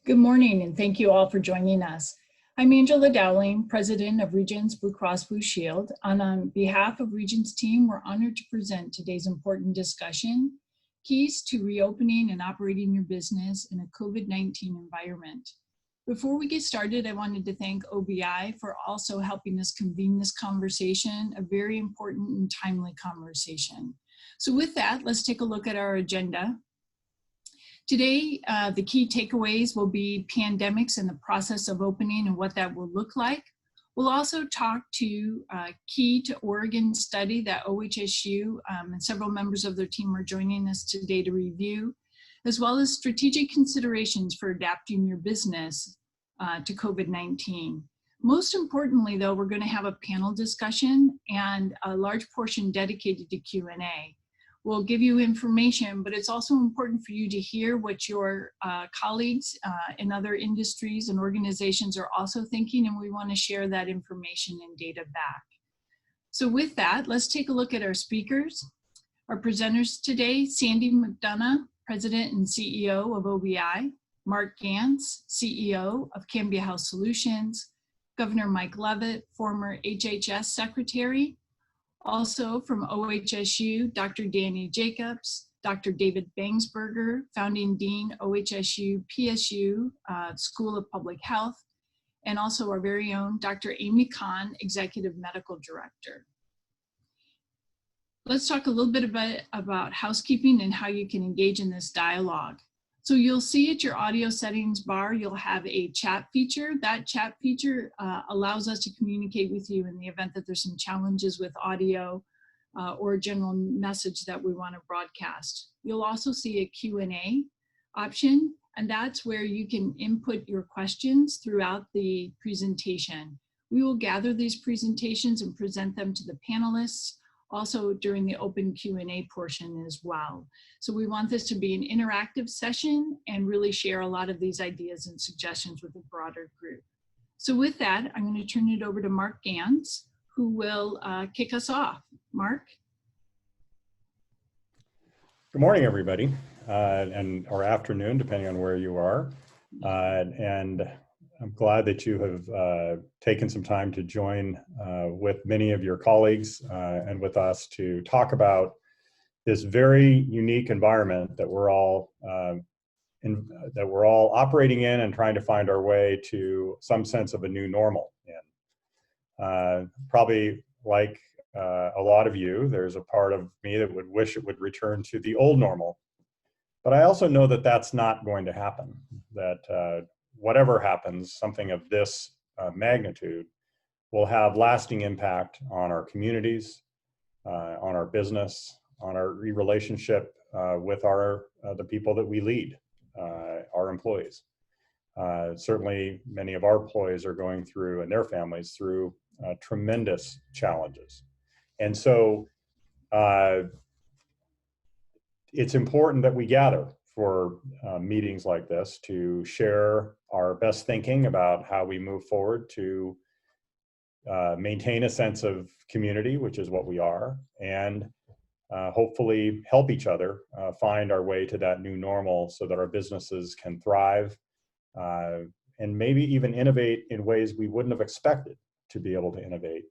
Good morning, and thank you all for joining us. I'm Angela Dowling, President of Regence Blue Cross Blue Shield, and on behalf of Regence team, we're honored to present today's important discussion, Keys to Reopening and Operating Your Business in a COVID-19 Environment. Before we get started, I wanted to thank OBI for also helping us convene this conversation, a very important and timely conversation. So with that, let's take a look at our agenda. Today, the key takeaways will be pandemics and the process of opening and what that will look like. We'll also talk to key to Oregon study that OHSU and several members of their team are joining us today to review, as well as strategic considerations for adapting your business to COVID-19. Most importantly, though, we're going to have a panel discussion and a large portion dedicated to Q&A. We'll give you information, but it's also important for you to hear what your colleagues in other industries and organizations are also thinking, and we want to share that information and data back. So with that, let's take a look at our speakers. Our presenters today, Sandy McDonough, President and CEO of OBI, Mark Gantz, CEO of Cambia Health Solutions, Governor Mike Leavitt, former HHS Secretary. Also from OHSU, Dr. Danny Jacobs, Dr. David Bangsberger, Founding Dean, OHSU-PSU, School of Public Health, and also our very own Dr. Amy Kahn, Executive Medical Director. Let's talk a little bit about housekeeping and how you can engage in this dialogue. So you'll see at your audio settings bar, you'll have a chat feature. That chat feature allows us to communicate with you in the event that there's some challenges with audio or a general message that we want to broadcast. You'll also see a Q&A option, and that's where you can input your questions throughout the presentation. We will gather these presentations and present them to the panelists, also during the open Q&A portion as well. So we want this to be an interactive session and really share a lot of these ideas and suggestions with a broader group. So with that, I'm going to turn it over to Mark Gantz, who will kick us off. Mark? Good morning, everybody, or afternoon, depending on where you are. And I'm glad that you have taken some time to join with many of your colleagues and with us to talk about this very unique environment that we're all operating in and trying to find our way to some sense of a new normal in. Probably like a lot of you, there's a part of me that would wish it would return to the old normal. But I also know that that's not going to happen, that whatever happens, something of this magnitude will have lasting impact on our communities, on our business, on our relationship with the people that we lead, our employees. Certainly, many of our employees are going through, and their families, through tremendous challenges. And so it's important that we gather for meetings like this to share our best thinking about how we move forward to maintain a sense of community, which is what we are, and hopefully help each other find our way to that new normal so that our businesses can thrive and maybe even innovate in ways we wouldn't have expected to be able to innovate,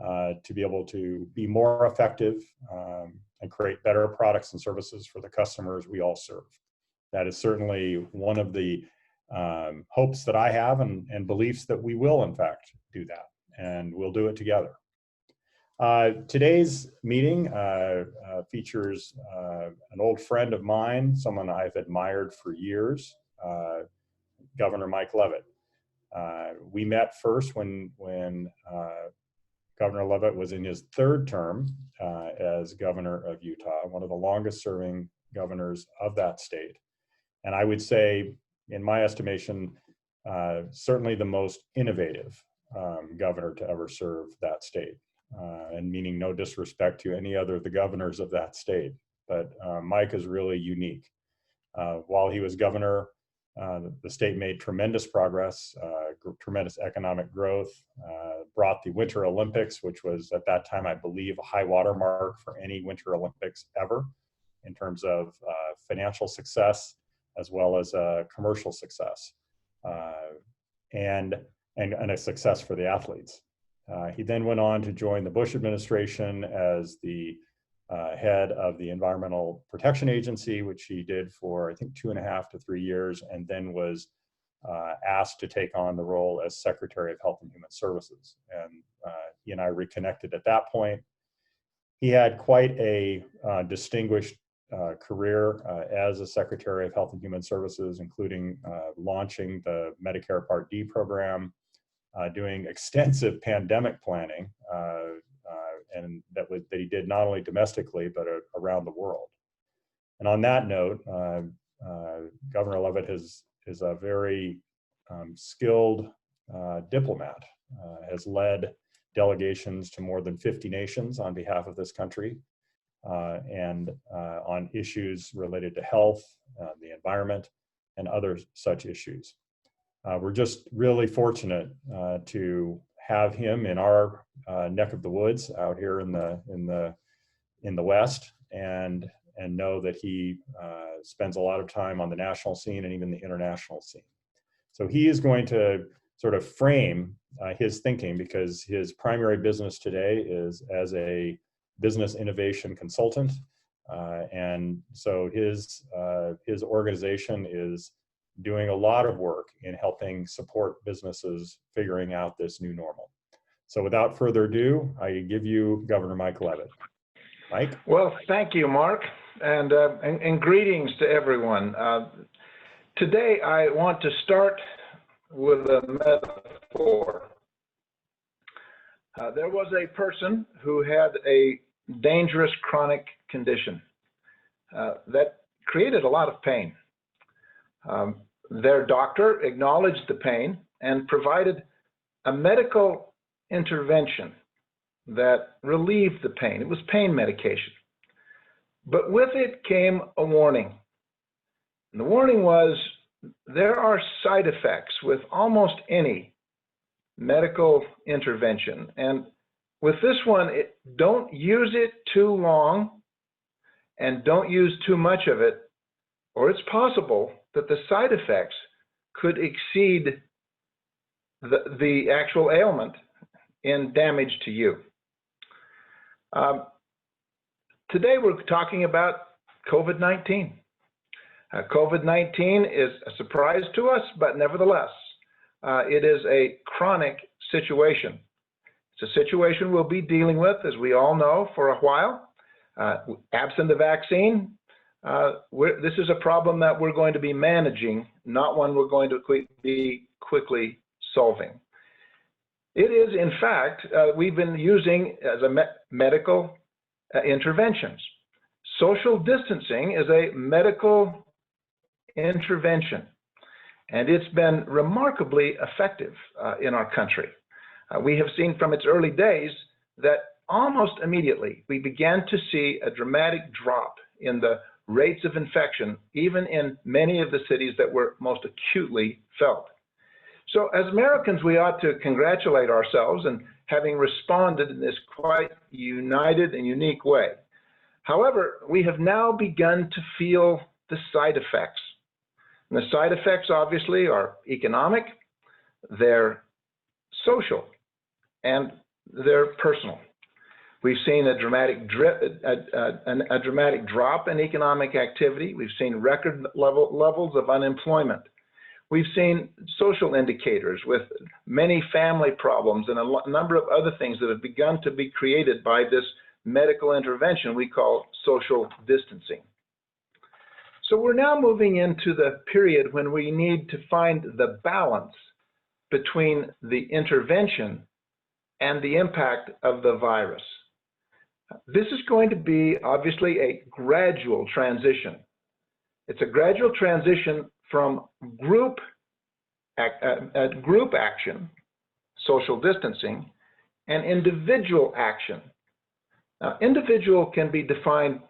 to be able to be more effective and create better products and services for the customers we all serve. That is certainly one of the hopes that I have and beliefs that we will, in fact, do that, and we'll do it together. Today's meeting features an old friend of mine, someone I've admired for years, Governor Mike Leavitt. We met first when Governor Leavitt was in his third term as governor of Utah, one of the longest serving governors of that state. And I would say, in my estimation, certainly the most innovative governor to ever serve that state. And meaning no disrespect to any other of the governors of that state, but Mike is really unique. While he was governor, the state made tremendous progress, tremendous economic growth, brought the Winter Olympics, which was at that time, I believe, a high water mark for any Winter Olympics ever in terms of financial success, as well as commercial success. and a success for the athletes. He then went on to join the Bush administration as the head of the Environmental Protection Agency, which he did for, I think, 2.5 to 3 years, and then was asked to take on the role as Secretary of Health and Human Services. And he and I reconnected at that point. He had quite a distinguished career as a Secretary of Health and Human Services, including launching the Medicare Part D program, doing extensive pandemic planning, and that he did not only domestically, but around the world. And on that note, Governor Leavitt is a very skilled diplomat, has led delegations to more than 50 nations on behalf of this country, and on issues related to health, the environment, and other such issues. We're just really fortunate to have him in our neck of the woods out here in the West, and know that he spends a lot of time on the national scene and even the international scene. So he is going to sort of frame his thinking, because his primary business today is as a business innovation consultant, and so his organization is doing a lot of work in helping support businesses figuring out this new normal. So without further ado, I give you Governor Mike Leavitt. Mike? Well, thank you, Mark, and greetings to everyone. Today, I want to start with a metaphor. There was a person who had a dangerous chronic condition that created a lot of pain. Their doctor acknowledged the pain and provided a medical intervention that relieved the pain. It was pain medication. But with it came a warning. And the warning was, there are side effects with almost any medical intervention. And with this one, don't use it too long and don't use too much of it, or it's possible that the side effects could exceed the actual ailment in damage to you. Today we're talking about COVID-19. COVID-19 is a surprise to us, but nevertheless, it is a chronic situation. It's a situation we'll be dealing with, as we all know, for a while. Absent the vaccine, this is a problem that we're going to be managing, not one we're going to be quickly solving. It is, in fact, we've been using as a medical interventions. Social distancing is a medical intervention, and it's been remarkably effective in our country. We have seen from its early days that almost immediately we began to see a dramatic drop in the rates of infection, even in many of the cities that were most acutely felt. So as Americans, we ought to congratulate ourselves in having responded in this quite united and unique way. However, we have now begun to feel the side effects. And the side effects obviously are economic, they're social, and they're personal. We've seen a dramatic drop in economic activity. We've seen record levels of unemployment. We've seen social indicators with many family problems and a number of other things that have begun to be created by this medical intervention we call social distancing. So we're now moving into the period when we need to find the balance between the intervention and the impact of the virus. This is going to be obviously a gradual transition. It's a gradual transition from group action, social distancing, and individual action. Now, individual can be defined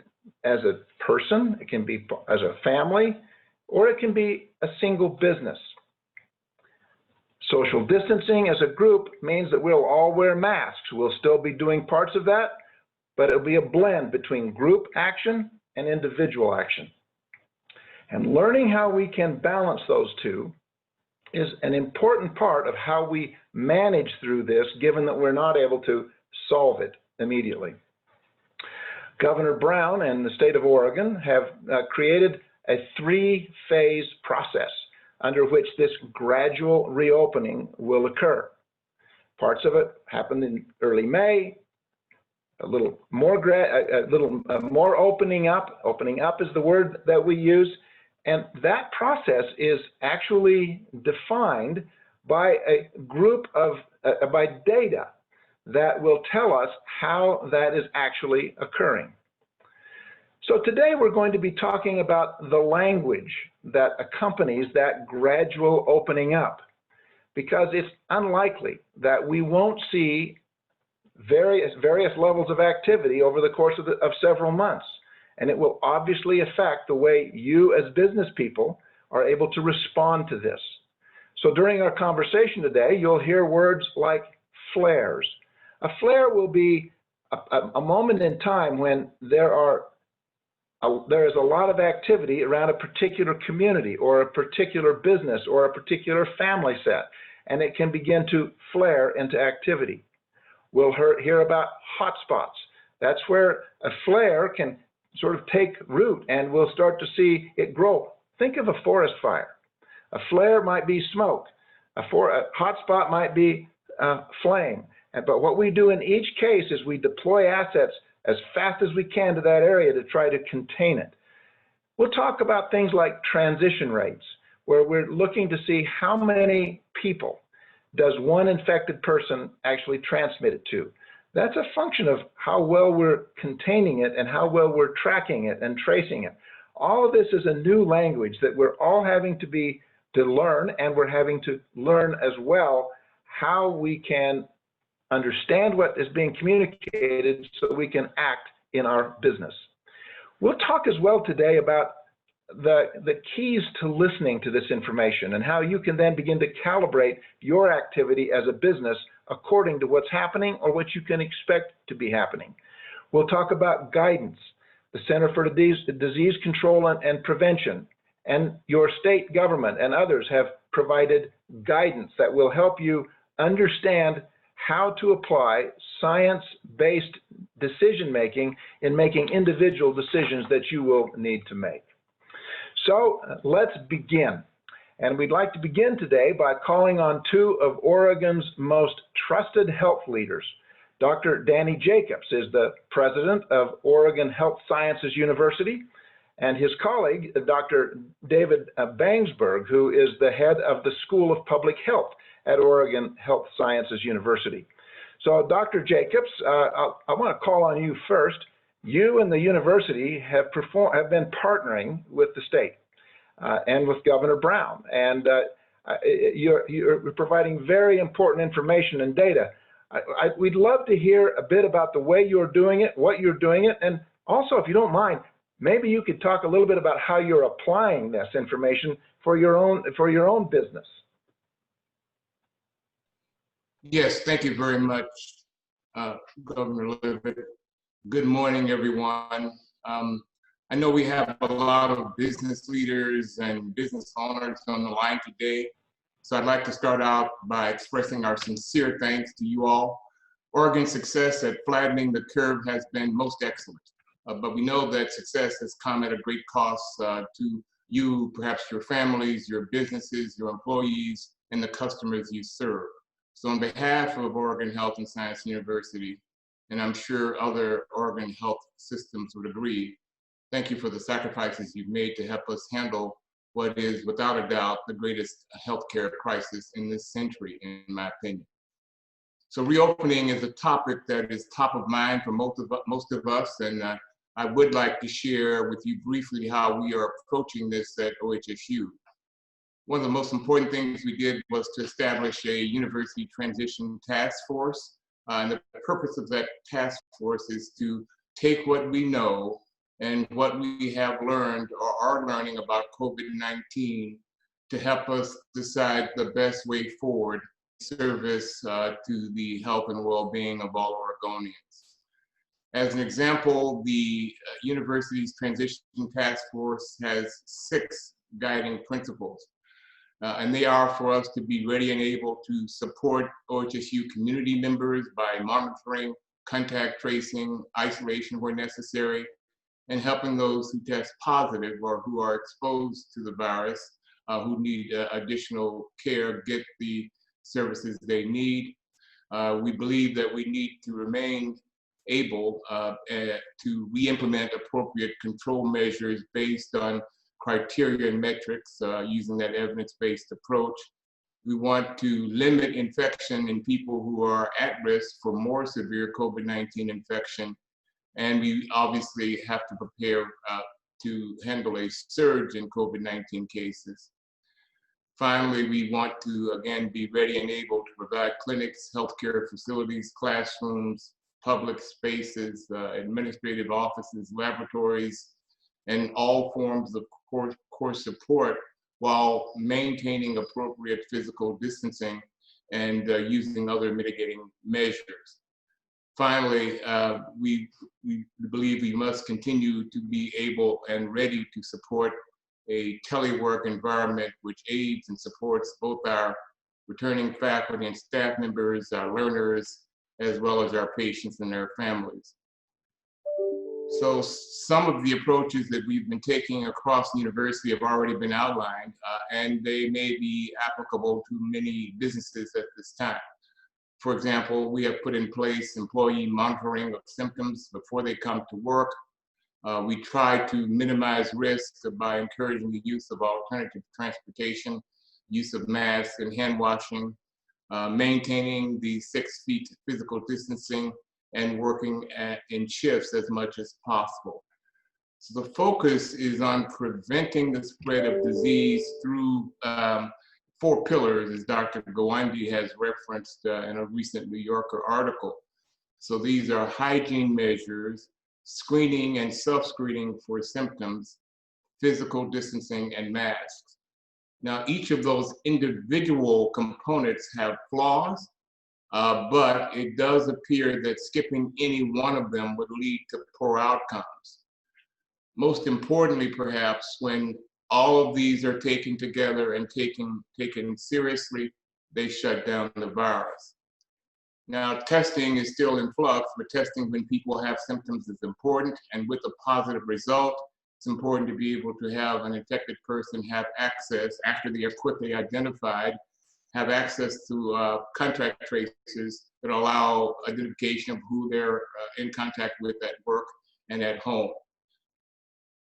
as a person, it can be as a family, or it can be a single business. Social distancing as a group means that we'll all wear masks. We'll still be doing parts of that, but it'll be a blend between group action and individual action. And learning how we can balance those two is an important part of how we manage through this, given that we're not able to solve it immediately. Governor Brown and the state of Oregon have created a 3-phase process under which this gradual reopening will occur. Parts of it happened in early May, a little more opening up. Opening up is the word that we use. And that process is actually defined by a group of, by data that will tell us how that is actually occurring. So today we're going to be talking about the language that accompanies that gradual opening up, because it's unlikely that we won't see various levels of activity over the course of several months. And it will obviously affect the way you as business people are able to respond to this. So during our conversation today, you'll hear words like flares. A flare will be a moment in time when there is a lot of activity around a particular community or a particular business or a particular family set, and it can begin to flare into activity. We'll hear about hotspots. That's where a flare can sort of take root and we'll start to see it grow. Think of a forest fire. A flare might be smoke. A hotspot might be flame. But what we do in each case is we deploy assets as fast as we can to that area to try to contain it. We'll talk about things like transition rates, where we're looking to see how many people does one infected person actually transmit it to. That's a function of how well we're containing it and how well we're tracking it and tracing it. All of this is a new language that we're all having to learn, and we're having to learn as well how we can understand what is being communicated so that we can act in our business. We'll talk as well today about the keys to listening to this information and how you can then begin to calibrate your activity as a business according to what's happening or what you can expect to be happening. We'll talk about guidance. The Center for Disease Control and Prevention and your state government and others have provided guidance that will help you understand how to apply science-based decision-making in making individual decisions that you will need to make. So let's begin. And we'd like to begin today by calling on 2 of Oregon's most trusted health leaders. Dr. Danny Jacobs is the president of Oregon Health Sciences University, and his colleague, Dr. David Bangsberg, who is the head of the School of Public Health at Oregon Health Sciences University. So Dr. Jacobs, I want to call on you first. You and the university have been partnering with the state and with Governor Brown, and you're providing very important information and data. We'd love to hear a bit about the way you're doing it, what you're doing it, and also, if you don't mind, maybe you could talk a little bit about how you're applying this information for your own business. Yes, thank you very much, Governor Leavitt. Good morning, everyone. I know we have a lot of business leaders and business owners on the line today, so I'd like to start out by expressing our sincere thanks to you all. Oregon's success at flattening the curve has been most excellent, but we know that success has come at a great cost to you, perhaps your families, your businesses, your employees, and the customers you serve. So on behalf of Oregon Health and Science University, and I'm sure other Oregon health systems would agree, thank you for the sacrifices you've made to help us handle what is, without a doubt, the greatest healthcare crisis in this century, in my opinion. So reopening is a topic that is top of mind for most of us, and I would like to share with you briefly how we are approaching this at OHSU. One of the most important things we did was to establish a university transition task force. And the purpose of that task force is to take what we know and what we have learned or are learning about COVID-19 to help us decide the best way forward service to the health and well-being of all Oregonians. As an example, the university's transition task force has 6 guiding principles. And they are for us to be ready and able to support OHSU community members by monitoring, contact tracing, isolation where necessary, and helping those who test positive or who are exposed to the virus, who need additional care, get the services they need. We believe that we need to remain able to re-implement appropriate control measures based on criteria and metrics using that evidence-based approach. We want to limit infection in people who are at risk for more severe COVID-19 infection. And we obviously have to prepare to handle a surge in COVID-19 cases. Finally, we want to, again, be ready and able to provide clinics, healthcare facilities, classrooms, public spaces, administrative offices, laboratories, and all forms of course support while maintaining appropriate physical distancing and using other mitigating measures. Finally, we believe we must continue to be able and ready to support a telework environment which aids and supports both our returning faculty and staff members, our learners, as well as our patients and their families. So some of the approaches that we've been taking across the university have already been outlined, and they may be applicable to many businesses at this time. For example, we have put in place employee monitoring of symptoms before they come to work. We try to minimize risk by encouraging the use of alternative transportation, use of masks and hand washing, maintaining the 6 feet physical distancing, and working in shifts as much as possible. So the focus is on preventing the spread of disease through 4 pillars, as Dr. Gawande has referenced in a recent New Yorker article. So these are hygiene measures, screening and self-screening for symptoms, physical distancing, and masks. Now, each of those individual components have flaws, but it does appear that skipping any one of them would lead to poor outcomes. Most importantly, perhaps, when all of these are taken together and taken seriously, they shut down the virus. Now, testing is still in flux, but testing when people have symptoms is important, and with a positive result, it's important to be able to have an infected person have access, after they are quickly identified, have access to contact tracers that allow identification of who they're in contact with at work and at home.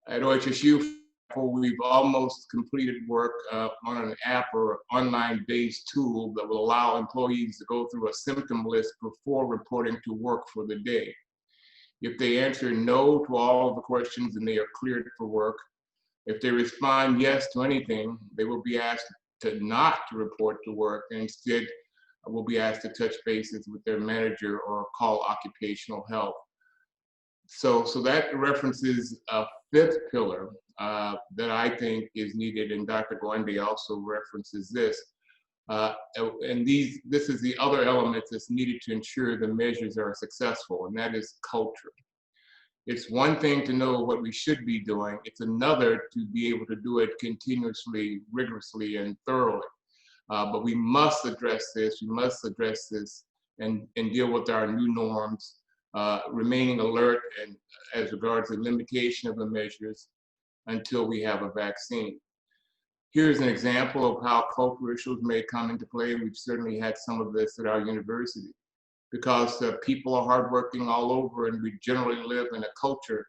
At OHSU, we've almost completed work on an app or online-based tool that will allow employees to go through a symptom list before reporting to work for the day. If they answer no to all of the questions, then they are cleared for work. If they respond yes to anything, they will be asked not to report to work, and instead will be asked to touch bases with their manager or call occupational health. So that references a 5th pillar that I think is needed, and Dr. Gawande also references this. And this is the other element that's needed to ensure the measures are successful, and that is culture. It's one thing to know what we should be doing. It's another to be able to do it continuously, rigorously, and thoroughly. But we must address this. We must address this and deal with our new norms, remaining alert and as regards the limitation of the measures until we have a vaccine. Here's an example of how cultural issues may come into play. We've certainly had some of this at our university, because people are hardworking all over, and we generally live in a culture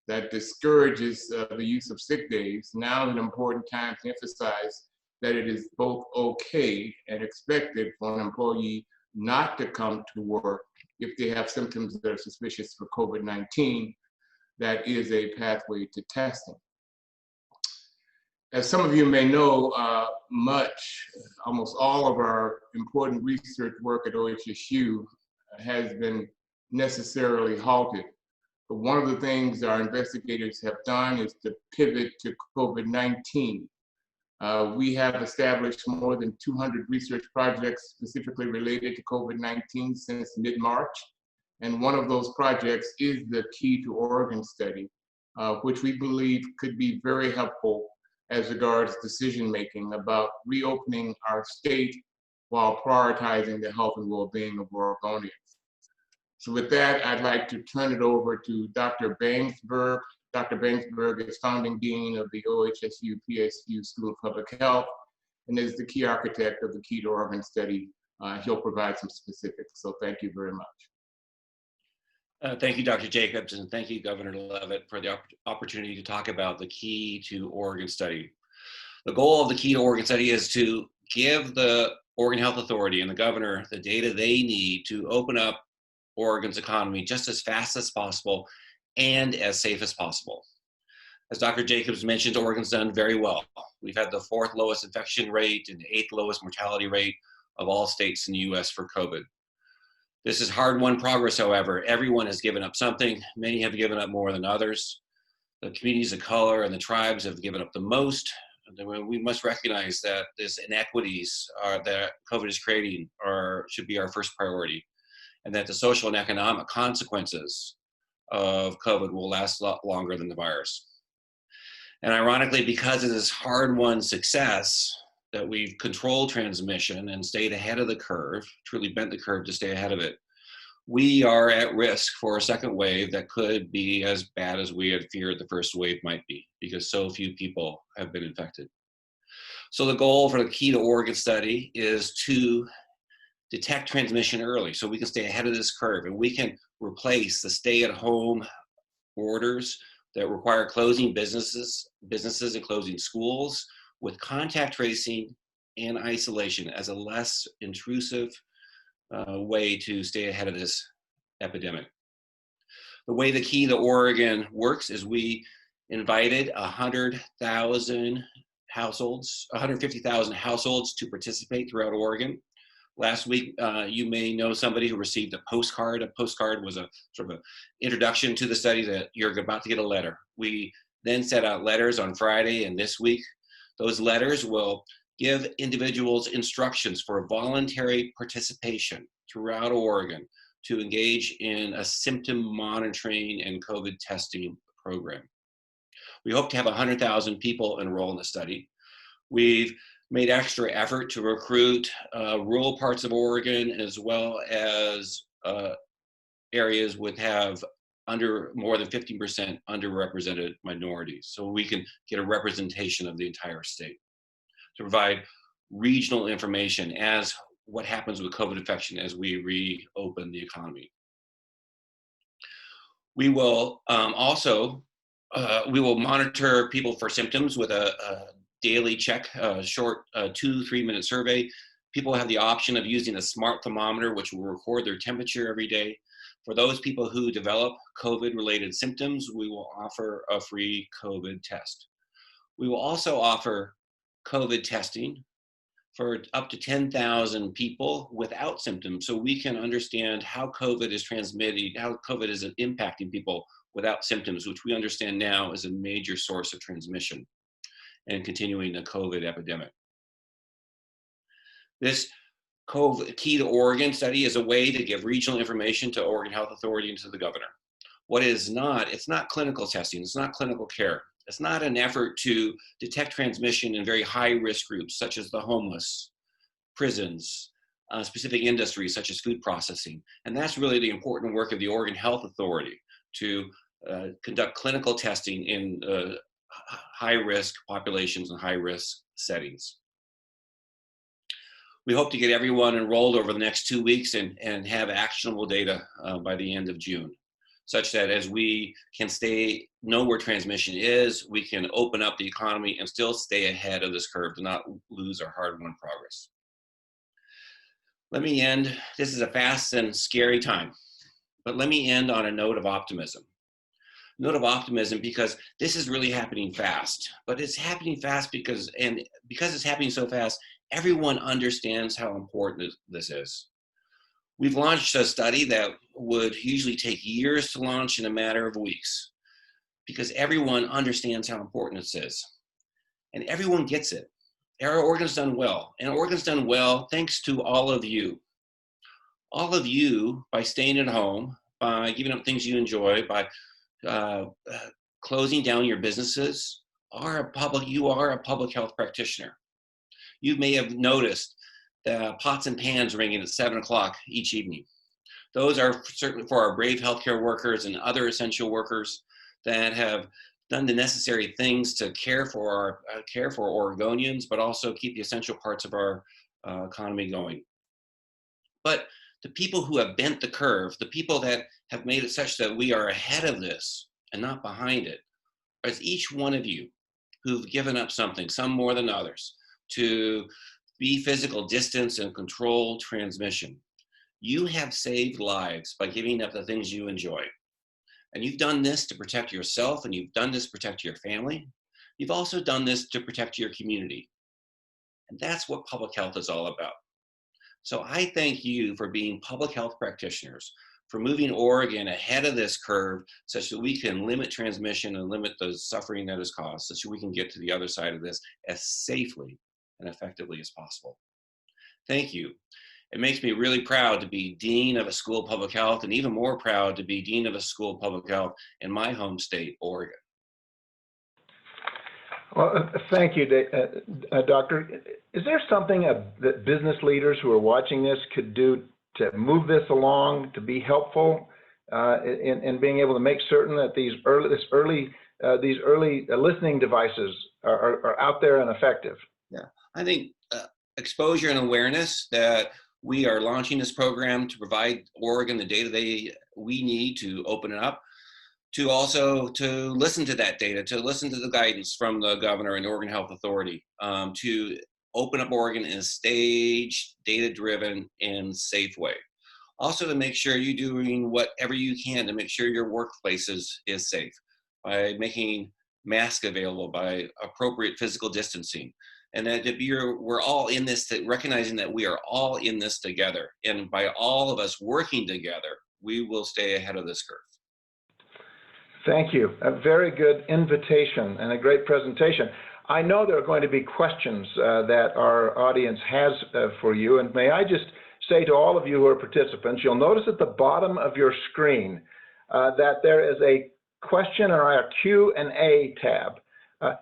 that discourages the use of sick days. Now is an important time to emphasize that it is both okay and expected for an employee not to come to work if they have symptoms that are suspicious for COVID-19. That is a pathway to testing. As some of you may know, almost all of our important research work at OHSU has been necessarily halted. But one of the things our investigators have done is to pivot to COVID-19. We have established more than 200 research projects specifically related to COVID-19 since mid-March. And one of those projects is the Key to Oregon study, which we believe could be very helpful as regards decision-making about reopening our state while prioritizing the health and well-being of Oregonians. So with that, I'd like to turn it over to Dr. Bangsberg. Dr. Bangsberg is founding dean of the OHSU-PSU School of Public Health and is the key architect of the Key to Oregon study. He'll provide some specifics, so thank you very much. Thank you, Dr. Jacobs, and thank you, Governor Leavitt, for the opportunity to talk about the Key to Oregon study. The goal of the Key to Oregon study is to give the Oregon Health Authority and the governor the data they need to open up Oregon's economy just as fast as possible and as safe as possible. As Dr. Jacobs mentioned, Oregon's done very well. We've had the 4th lowest infection rate and 8th lowest mortality rate of all states in the US for COVID. This is hard-won progress, however. Everyone has given up something. Many have given up more than others. The communities of color and the tribes have given up the most. We must recognize that these inequities that COVID is creating should be our first priority, and that the social and economic consequences of COVID will last a lot longer than the virus. And ironically, because of this hard-won success, that we've controlled transmission and stayed ahead of the curve, truly bent the curve to stay ahead of it, we are at risk for a second wave that could be as bad as we had feared the first wave might be, because so few people have been infected. So the goal for the Key to Oregon study is to detect transmission early so we can stay ahead of this curve, and we can replace the stay-at-home orders that require closing businesses and closing schools with contact tracing and isolation as a less intrusive way to stay ahead of this epidemic. The way the Key to Oregon works is we invited 150,000 households to participate throughout Oregon. Last week, you may know somebody who received a postcard. A postcard was a sort of an introduction to the study that you're about to get a letter. We then set out letters on Friday and this week. Those letters will give individuals instructions for voluntary participation throughout Oregon to engage in a symptom monitoring and COVID testing program. We hope to have 100,000 people enroll in the study. We've made extra effort to recruit rural parts of Oregon as well as areas would have more than 15% underrepresented minorities, so we can get a representation of the entire state to provide regional information as what happens with COVID infection as we reopen the economy. We will we will monitor people for symptoms with a daily check, a short 2-3 minute survey. People have the option of using a smart thermometer, which will record their temperature every day. For those people who develop COVID-related symptoms, we will offer a free COVID test. We will also offer COVID testing for up to 10,000 people without symptoms, so we can understand how COVID is transmitting, how COVID is impacting people without symptoms, which we understand now is a major source of transmission and continuing the COVID epidemic. This Key to Oregon study is a way to give regional information to Oregon Health Authority and to the governor. What it is not, it's not clinical testing, it's not clinical care. It's not an effort to detect transmission in very high risk groups such as the homeless, prisons, specific industries such as food processing. And that's really the important work of the Oregon Health Authority, to conduct clinical testing in high risk populations and high risk settings. We hope to get everyone enrolled over the next 2 weeks and have actionable data by the end of June, such that as we can know where transmission is, we can open up the economy and still stay ahead of this curve to not lose our hard-won progress. Let me end. This is a fast and scary time, but let me end on a note of optimism. Note of optimism because this is really happening fast, but it's happening fast because it's happening so fast, everyone understands how important this is. We've launched a study that would usually take years to launch in a matter of weeks because everyone understands how important this is. And everyone gets it. Oregon's done well. And Oregon's done well thanks to all of you. All of you, by staying at home, by giving up things you enjoy, by closing down your businesses, you are a public health practitioner. You may have noticed the pots and pans ringing at 7 o'clock each evening. Those are certainly for our brave healthcare workers and other essential workers that have done the necessary things to care for Oregonians, but also keep the essential parts of our economy going. But the people who have bent the curve, the people that have made it such that we are ahead of this and not behind it, is each one of you who've given up something, some more than others, to be physical distance and control transmission. You have saved lives by giving up the things you enjoy. And you've done this to protect yourself, and you've done this to protect your family. You've also done this to protect your community. And that's what public health is all about. So I thank you for being public health practitioners, for moving Oregon ahead of this curve such that we can limit transmission and limit the suffering that is caused, such that we can get to the other side of this as safely and effectively as possible. Thank you. It makes me really proud to be Dean of a School of Public Health, and even more proud to be Dean of a School of Public Health in my home state, Oregon. Well, thank you, Doctor. Is there something that business leaders who are watching this could do to move this along, to be helpful in being able to make certain that these early listening devices are out there and effective? Yeah, I think exposure and awareness that we are launching this program to provide Oregon the data we need to open it up, to also to listen to that data, to listen to the guidance from the governor and the Oregon Health Authority, to open up Oregon in a staged, data-driven, and safe way. Also to make sure you're doing whatever you can to make sure your workplace is safe, by making masks available, by appropriate physical distancing, and that we're all in this, recognizing that we are all in this together. And by all of us working together, we will stay ahead of this curve. Thank you. A very good invitation and a great presentation. I know there are going to be questions that our audience has for you, and may I just say to all of you who are participants, you'll notice at the bottom of your screen that there is a question or a Q&A tab.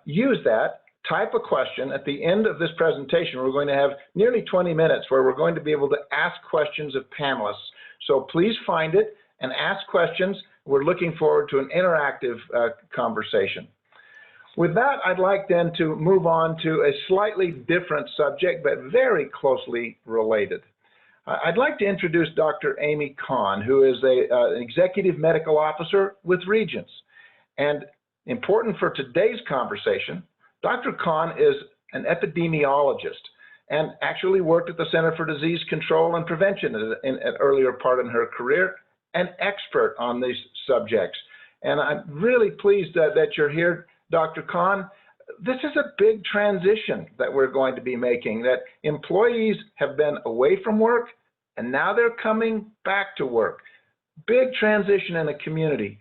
Use that. Type a question. At the end of this presentation, we're going to have nearly 20 minutes where we're going to be able to ask questions of panelists. So please find it and ask questions. We're looking forward to an interactive conversation. With that, I'd like then to move on to a slightly different subject, but very closely related. I'd like to introduce Dr. Amy Kahn, who is an executive medical officer with Regence. And important for today's conversation, Dr. Kahn is an epidemiologist and actually worked at the Center for Disease Control and Prevention in an earlier part in her career, an expert on these subjects. And I'm really pleased that you're here, Dr. Kahn. This is a big transition that we're going to be making, that employees have been away from work and now they're coming back to work. Big transition in the community.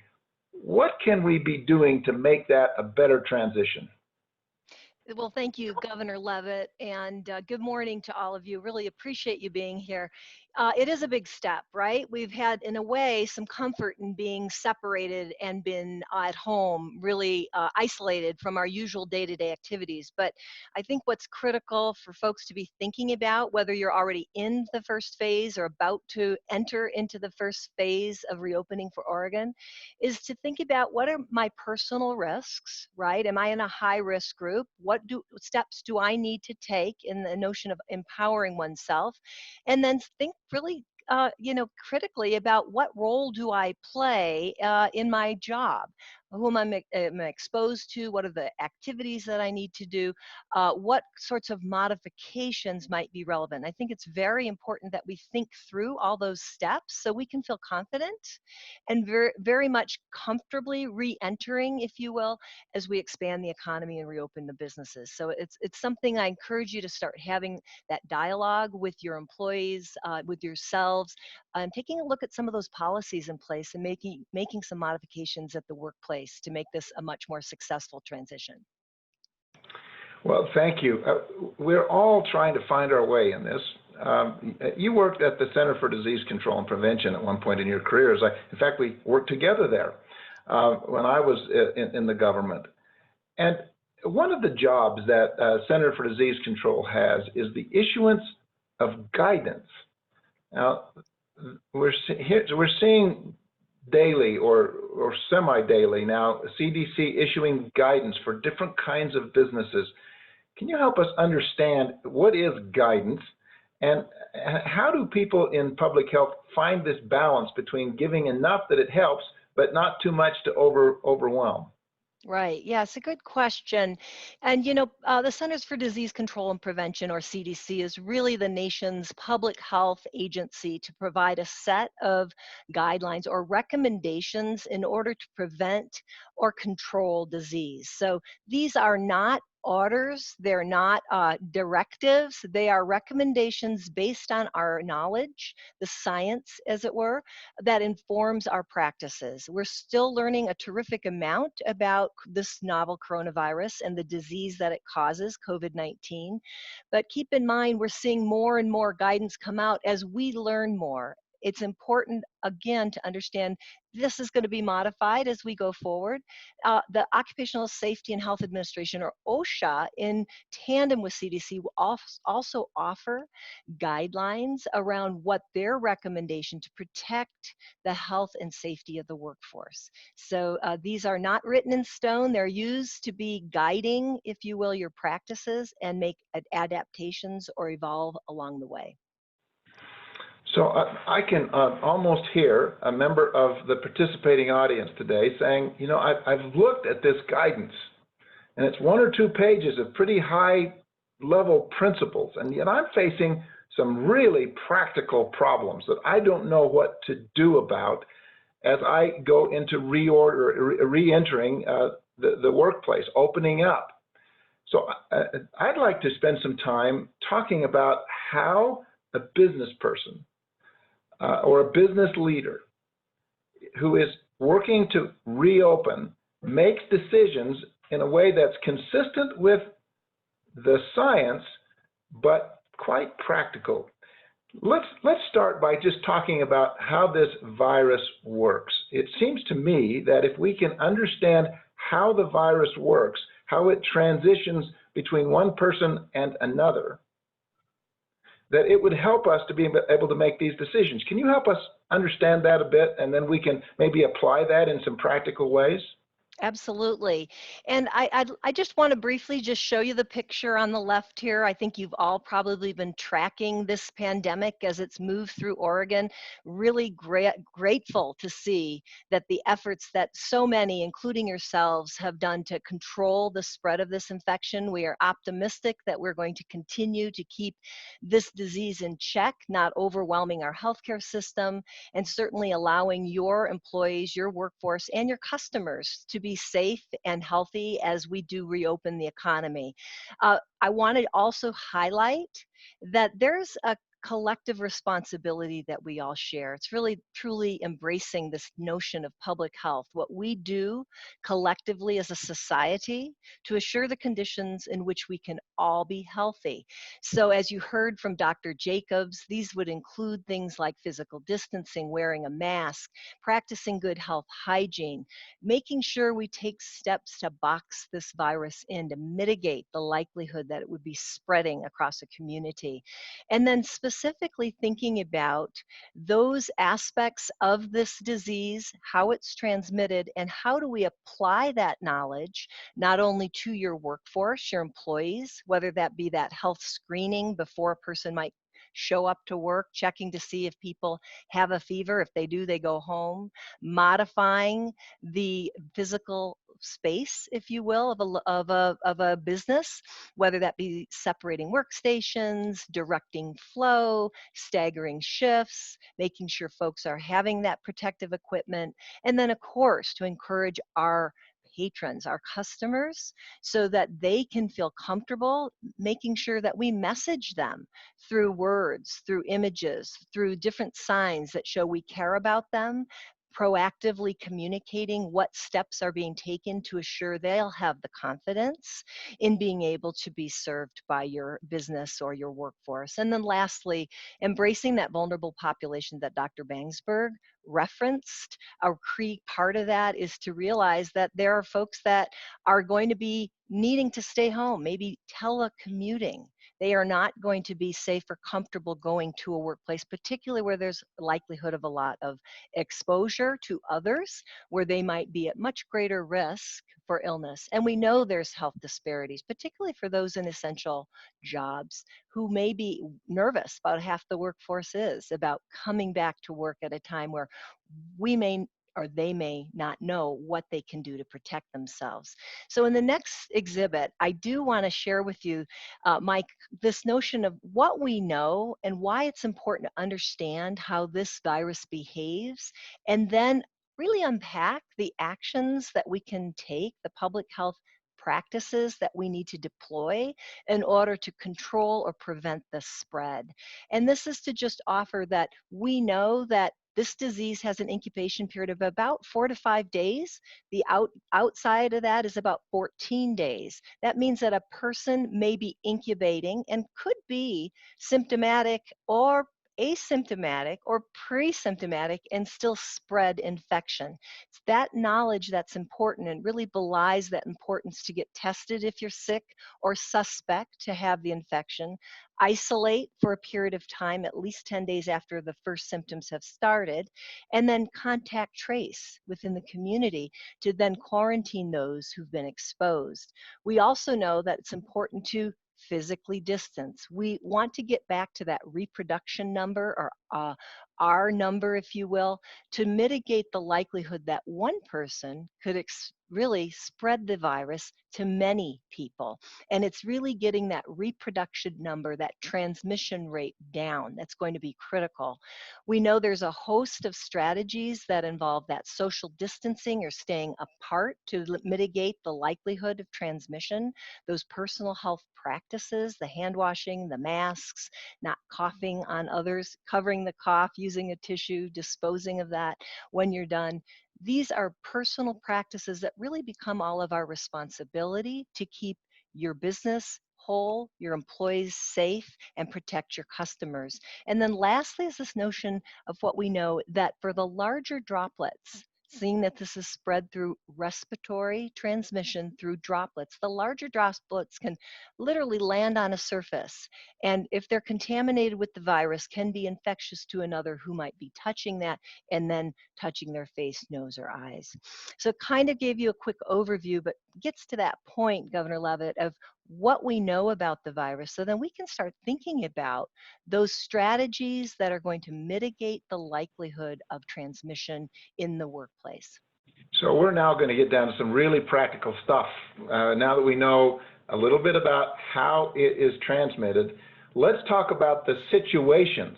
What can we be doing to make that a better transition? Well, thank you, Governor Leavitt, and good morning to all of you. Really appreciate you being here. It is a big step, right? We've had, in a way, some comfort in being separated and been at home, really isolated from our usual day-to-day activities. But I think what's critical for folks to be thinking about, whether you're already in the first phase or about to enter into the first phase of reopening for Oregon, is to think about what are my personal risks, right? Am I in a high-risk group? What steps do I need to take in the notion of empowering oneself? And then think really, critically about what role do I play in my job? Whom am I exposed to? What are the activities that I need to do? What sorts of modifications might be relevant? I think it's very important that we think through all those steps so we can feel confident and very, very much comfortably re-entering, if you will, as we expand the economy and reopen the businesses. So it's something I encourage you to start having that dialogue with your employees, with yourselves, and taking a look at some of those policies in place and making some modifications at the workplace to make this a much more successful transition. Well, thank you. We're all trying to find our way in this. You worked at the Center for Disease Control and Prevention at one point in your careers. In fact, we worked together there when I was in the government. And one of the jobs that Center for Disease Control has is the issuance of guidance. Now, we're seeing daily or semi-daily now CDC issuing guidance for different kinds of businesses. Can you help us understand what is guidance, and how do people in public health find this balance between giving enough that it helps but not too much to overwhelm? Right. Yeah, it's a good question. And, the Centers for Disease Control and Prevention, or CDC, is really the nation's public health agency to provide a set of guidelines or recommendations in order to prevent or control disease. So these are not orders, they're not directives, they are recommendations based on our knowledge, the science, as it were, that informs our practices. We're still learning a terrific amount about this novel coronavirus and the disease that it causes, COVID-19. But keep in mind, we're seeing more and more guidance come out as we learn more. It's important, again, to understand this is going to be modified as we go forward. The Occupational Safety and Health Administration, or OSHA, in tandem with CDC, will also offer guidelines around what their recommendation to protect the health and safety of the workforce. So these are not written in stone. They're used to be guiding, if you will, your practices and make adaptations or evolve along the way. So I can almost hear a member of the participating audience today saying, I've looked at this guidance, and it's 1 or 2 pages of pretty high level principles, and yet I'm facing some really practical problems that I don't know what to do about as I go into re-entering the workplace, opening up. So I'd like to spend some time talking about how a business person or a business leader who is working to reopen makes decisions in a way that's consistent with the science, but quite practical. Let's start by just talking about how this virus works. It seems to me that if we can understand how the virus works, how it transitions between one person and another, that it would help us to be able to make these decisions. Can you help us understand that a bit, and then we can maybe apply that in some practical ways? Absolutely. And I just want to briefly just show you the picture on the left here. I think you've all probably been tracking this pandemic as it's moved through Oregon. Really grateful to see that the efforts that so many, including yourselves, have done to control the spread of this infection. We are optimistic that we're going to continue to keep this disease in check, not overwhelming our healthcare system, and certainly allowing your employees, your workforce, and your customers to be safe and healthy as we do reopen the economy. I want to also highlight that there's a collective responsibility that we all share. It's really truly embracing this notion of public health, what we do collectively as a society to assure the conditions in which we can all be healthy. So as you heard from Dr. Jacobs, these would include things like physical distancing, wearing a mask, practicing good health hygiene, making sure we take steps to box this virus in to mitigate the likelihood that it would be spreading across a community. And then specifically thinking about those aspects of this disease, how it's transmitted, and how do we apply that knowledge not only to your workforce, your employees, whether that be that health screening before a person might show up to work, checking to see if people have a fever. If they do, they go home. Modifying the physical space, if you will, of a business, whether that be separating workstations, directing flow, staggering shifts, making sure folks are having that protective equipment, and then of course to encourage our patrons, our customers, so that they can feel comfortable, making sure that we message them through words, through images, through different signs that show we care about them, proactively communicating what steps are being taken to assure they'll have the confidence in being able to be served by your business or your workforce. And then lastly, embracing that vulnerable population that Dr. Bangsberg referenced. A key part of that is to realize that there are folks that are going to be needing to stay home, maybe telecommuting. They are not going to be safe or comfortable going to a workplace, particularly where there's likelihood of a lot of exposure to others, where they might be at much greater risk for illness. And we know there's health disparities, particularly for those in essential jobs who may be nervous, about half the workforce is, about coming back to work at a time where we may or they may not know what they can do to protect themselves. So in the next exhibit, I do want to share with you, Mike, this notion of what we know and why it's important to understand how this virus behaves, and then really unpack the actions that we can take, the public health practices that we need to deploy in order to control or prevent the spread. And this is to just offer that we know that this disease has an incubation period of about 4 to 5 days. The outside of that is about 14 days. That means that a person may be incubating and could be symptomatic or asymptomatic or pre-symptomatic and still spread infection. It's that knowledge that's important and really belies that importance to get tested if you're sick or suspect to have the infection. Isolate for a period of time, at least 10 days after the first symptoms have started, and then contact trace within the community to then quarantine those who've been exposed. We also know that it's important to physically distance. We want to get back to that reproduction number, or R number, if you will, to mitigate the likelihood that one person could really spread the virus to many people. And it's really getting that reproduction number, that transmission rate down. That's going to be critical. We know there's a host of strategies that involve that social distancing or staying apart to mitigate the likelihood of transmission. Those personal health practices, the hand washing, the masks, not coughing on others, covering the cough, using a tissue, disposing of that when you're done. These are personal practices that really become all of our responsibility to keep your business whole, your employees safe, and protect your customers. And then lastly is this notion of what we know, that for the larger droplets, seeing that this is spread through respiratory transmission through droplets, the larger droplets can literally land on a surface. And if they're contaminated with the virus, can be infectious to another who might be touching that and then touching their face, nose, or eyes. So it kind of gave you a quick overview, but gets to that point, Governor Leavitt, of what we know about the virus, so then we can start thinking about those strategies that are going to mitigate the likelihood of transmission in the workplace. So we're now going to get down to some really practical stuff. Now that we know a little bit about how it is transmitted, let's talk about the situations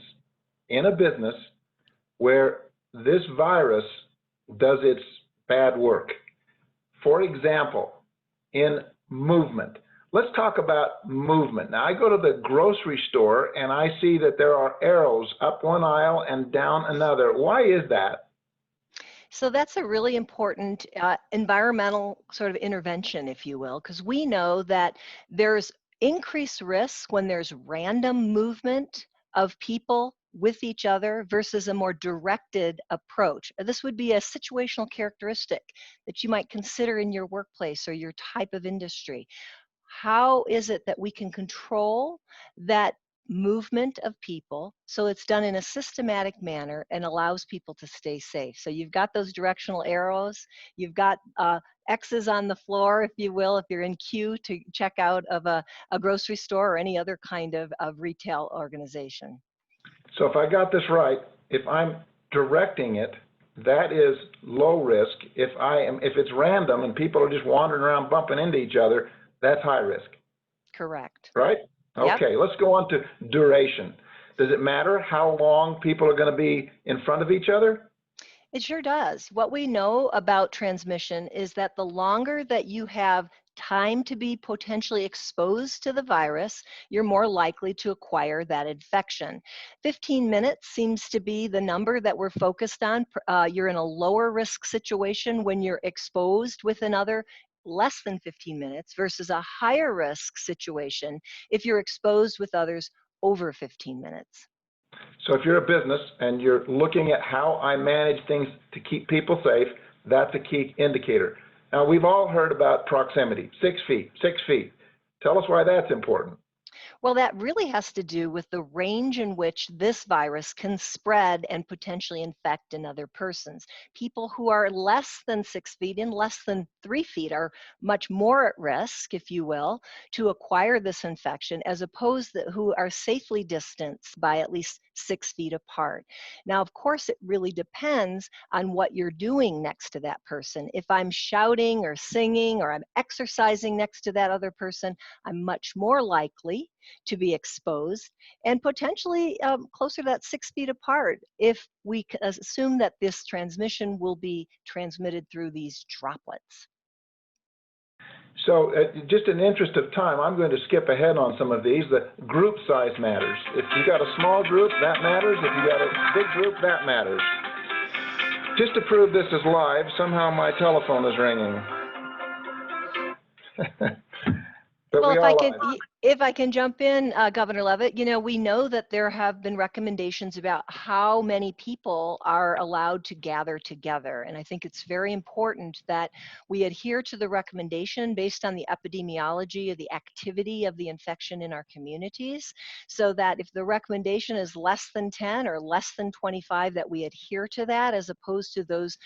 in a business where this virus does its bad work. For example, in movement. Let's talk about movement. Now, I go to the grocery store and I see that there are arrows up one aisle and down another. Why is that? So that's a really important environmental sort of intervention, if you will, because we know that there's increased risk when there's random movement of people with each other versus a more directed approach. This would be a situational characteristic that you might consider in your workplace or your type of industry. How is it that we can control that movement of people so it's done in a systematic manner and allows people to stay safe? So you've got those directional arrows, you've got X's on the floor, if you will, if you're in queue to check out of a grocery store or any other kind of retail organization. So if I got this right, if I'm directing it, that is low risk. If it's random and people are just wandering around bumping into each other, that's high risk. Correct. Right? Okay, yep. Let's go on to duration. Does it matter how long people are going to be in front of each other? It sure does. What we know about transmission is that the longer that you have time to be potentially exposed to the virus, you're more likely to acquire that infection. 15 minutes seems to be the number that we're focused on. You're in a lower risk situation when you're exposed with another less than 15 minutes versus a higher risk situation if you're exposed with others over 15 minutes. So if you're a business and you're looking at how I manage things to keep people safe, that's a key indicator. Now, we've all heard about proximity, 6 feet, 6 feet. Tell us why that's important. Well, that really has to do with the range in which this virus can spread and potentially infect another persons. People who are less than 6 feet and less than 3 feet are much more at risk, if you will, to acquire this infection, as opposed to who are safely distanced by at least 6 feet apart. Now, of course, it really depends on what you're doing next to that person. If I'm shouting or singing or I'm exercising next to that other person, I'm much more likely to be exposed and potentially closer to that 6 feet apart if we assume that this transmission will be transmitted through these droplets. So just in the interest of time, I'm going to skip ahead on some of these. The group size matters. If you got a small group, that matters. If you got a big group, that matters. Just to prove this is live, somehow my telephone is ringing. But Well, we if I can jump in, Governor Leavitt, you know, we know that there have been recommendations about how many people are allowed to gather together. And I think it's very important that we adhere to the recommendation based on the epidemiology of the activity of the infection in our communities, so that if the recommendation is less than 10 or less than 25, that we adhere to that, as opposed to those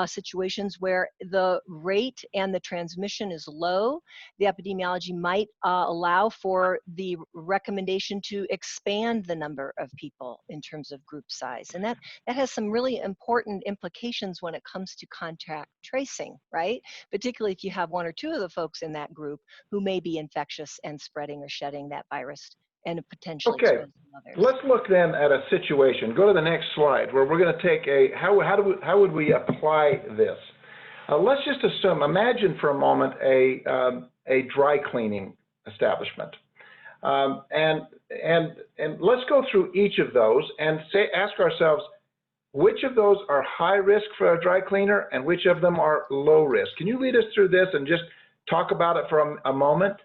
situations where the rate and the transmission is low. The epidemiology might allow for the recommendation to expand the number of people in terms of group size. And that has some really important implications when it comes to contact tracing, right? Particularly if you have one or two of the folks in that group who may be infectious and spreading or shedding that virus and potentially exposing others. Let's look then at a situation. Go to the next slide where we're going to take a, how would we apply this? Let's just assume, imagine for a moment a dry cleaning establishment. And let's go through each of those and ask ourselves, which of those are high risk for a dry cleaner and which of them are low risk? Can you lead us through this and just talk about it for a moment?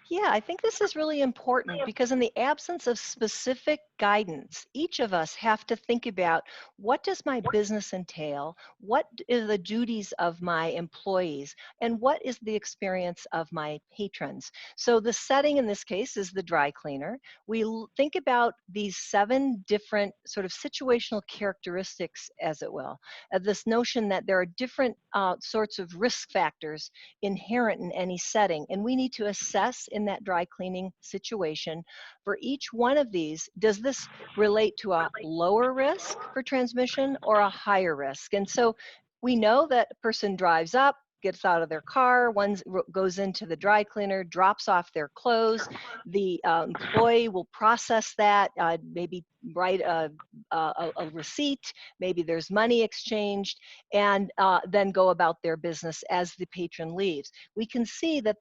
Yeah, I think this is really important because in the absence of specific guidance, each of us have to think about, what does my business entail? What are the duties of my employees? And what is the experience of my patrons? So the setting in this case is the dry cleaner. We think about these 7 different sort of situational characteristics, as it will, of this notion that there are different sorts of risk factors inherent in any setting. And we need to assess in that dry cleaning situation for each one of these, does this relate to a lower risk for transmission or a higher risk? And so we know that a person drives up, gets out of their car, goes into the dry cleaner, drops off their clothes. The employee will process that, maybe write a receipt, maybe there's money exchanged, and then go about their business as the patron leaves. We can see that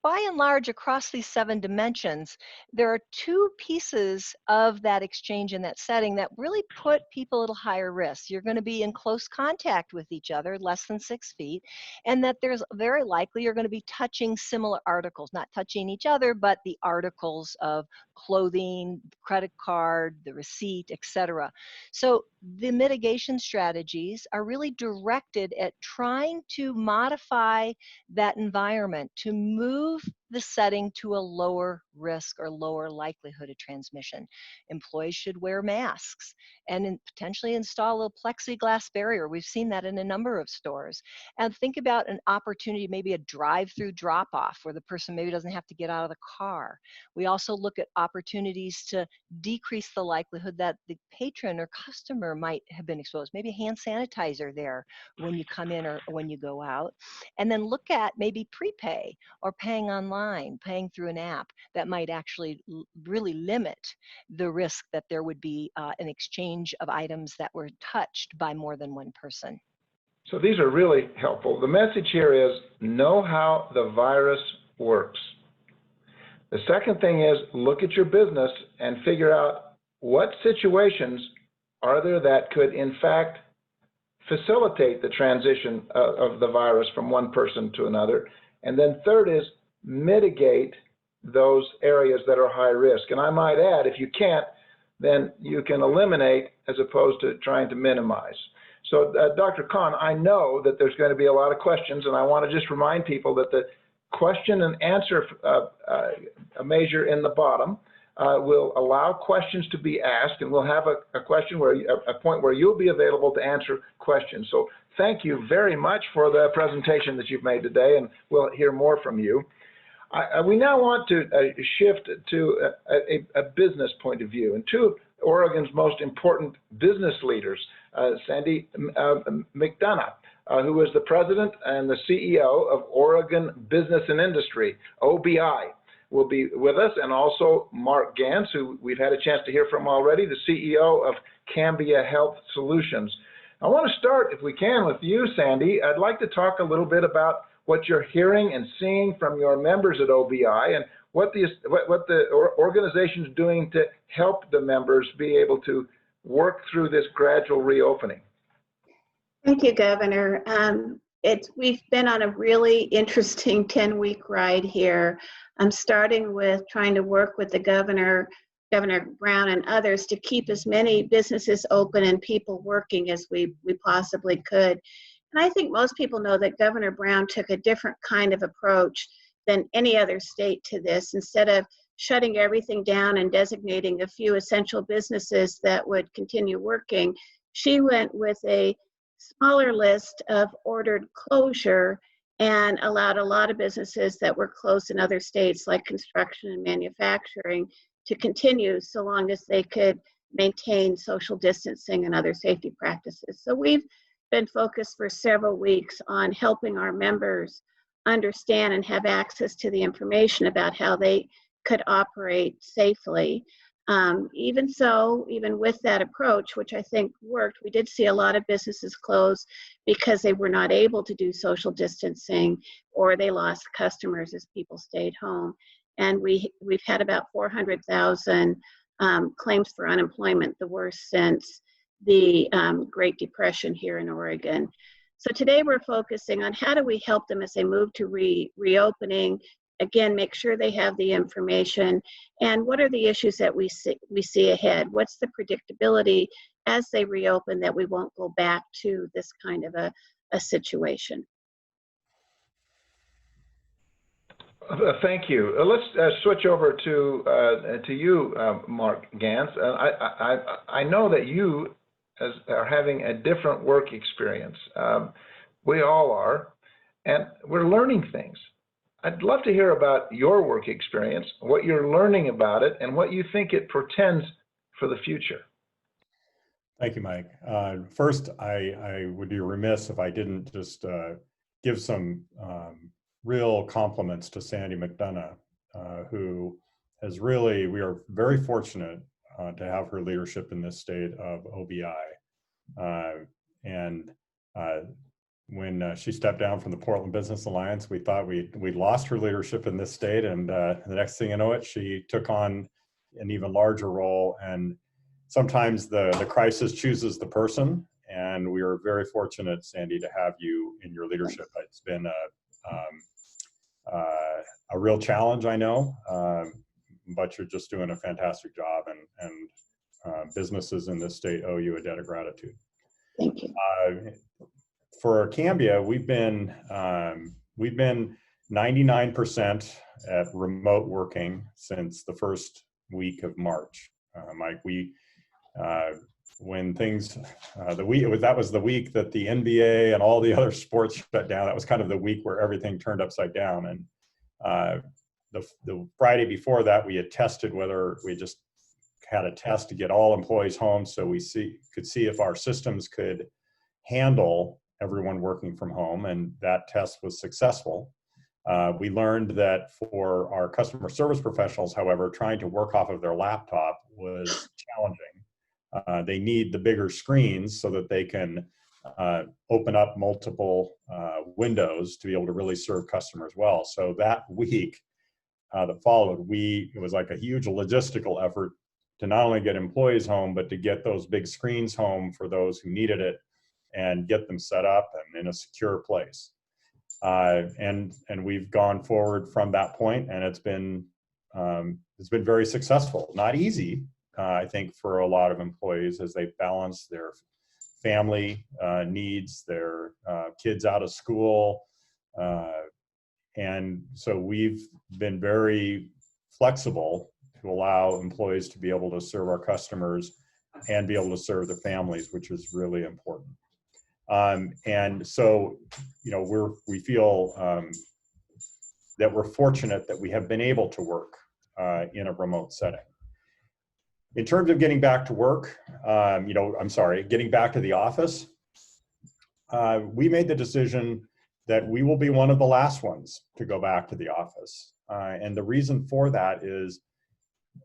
by and large, across these 7 dimensions, there are 2 pieces of that exchange in that setting that really put people at a higher risk. You're going to be in close contact with each other, less than 6 feet, and that there's very likely you're going to be touching similar articles, not touching each other, but the articles of clothing, credit card, the receipt, etc. So the mitigation strategies are really directed at trying to modify that environment to move the setting to a lower risk or lower likelihood of transmission. Employees should wear masks and potentially install a plexiglass barrier. We've seen that in a number of stores. And think about an opportunity, maybe a drive-through drop-off where the person maybe doesn't have to get out of the car. We also look at opportunities to decrease the likelihood that the patron or customer might have been exposed. Maybe hand sanitizer there when you come in or when you go out. And then look at maybe prepay or paying online online, paying through an app that might actually really limit the risk that there would be an exchange of items that were touched by more than one person. So these are really helpful. The message here is know how the virus works. The second thing is look at your business and figure out what situations are there that could in fact facilitate the transition of the virus from one person to another. And then third is mitigate those areas that are high risk. And I might add, if you can't, then you can eliminate as opposed to trying to minimize. So Dr. Khan, I know that there's going to be a lot of questions, and I want to just remind people that the question and answer measure in the bottom will allow questions to be asked, and we'll have a point where you'll be available to answer questions. So thank you very much for the presentation that you've made today, and we'll hear more from you. We now want to shift to a business point of view, and two of Oregon's most important business leaders, Sandy McDonough, who is the president and the CEO of Oregon Business and Industry, OBI, will be with us, and also Mark Gantz, who we've had a chance to hear from already, the CEO of Cambia Health Solutions. I want to start, if we can, with you, Sandy. I'd like to talk a little bit about what you're hearing and seeing from your members at OBI and what the organization is doing to help the members be able to work through this gradual reopening. Thank you, Governor. We've been on a really interesting 10-week ride here. I'm starting with trying to work with the Governor Brown and others to keep as many businesses open and people working as we possibly could. And I think most people know that Governor Brown took a different kind of approach than any other state to this. Instead of shutting everything down and designating a few essential businesses that would continue working, she went with a smaller list of ordered closure and allowed a lot of businesses that were closed in other states like construction and manufacturing to continue so long as they could maintain social distancing and other safety practices. So we've been focused for several weeks on helping our members understand and have access to the information about how they could operate safely. Even with that approach, which I think worked, we did see a lot of businesses close because they were not able to do social distancing or they lost customers as people stayed home. And we've had about 400,000 claims for unemployment, the worst since the Great Depression here in Oregon. So today we're focusing on how do we help them as they move to reopening. Again, make sure they have the information, and what are the issues that we see ahead? What's the predictability as they reopen that we won't go back to this kind of a situation? Thank you. Let's switch over to you, Mark Gantz. I know that you are having a different work experience. We all are, and we're learning things. I'd love to hear about your work experience, what you're learning about it, and what you think it portends for the future. Thank you, Mike. First, I would be remiss if I didn't just give some real compliments to Sandy McDonough, who has really, we are very fortunate to have her leadership in this state of OBI. When she stepped down from the Portland Business Alliance, we thought we'd lost her leadership in this state, and the next thing you know it, she took on an even larger role. And sometimes the crisis chooses the person, and we are very fortunate, Sandy, to have you in your leadership. It's been a real challenge, I know, but you're just doing a fantastic job, and businesses in this state owe you a debt of gratitude. Thank you. For Cambia, we've been 99% at remote working since the first week of March. Mike, when things, that was the week that the NBA and all the other sports shut down. That was kind of the week where everything turned upside down. And the Friday before that, we had tested whether we just had a test to get all employees home, so we could see if our systems could handle everyone working from home, and that test was successful. We learned that for our customer service professionals, however, trying to work off of their laptop was challenging. They need the bigger screens so that they can open up multiple windows to be able to really serve customers well. So that week that followed, it was like a huge logistical effort to not only get employees home, but to get those big screens home for those who needed it and get them set up and in a secure place. And we've gone forward from that point, and it's been very successful. Not easy, I think, for a lot of employees as they balance their family needs, their kids out of school, and so we've been very flexible to allow employees to be able to serve our customers and be able to serve their families, which is really important. And so, you know, we feel that we're fortunate that we have been able to work in a remote setting. In terms of getting back to work, getting back to the office, we made the decision that we will be one of the last ones to go back to the office. And the reason for that is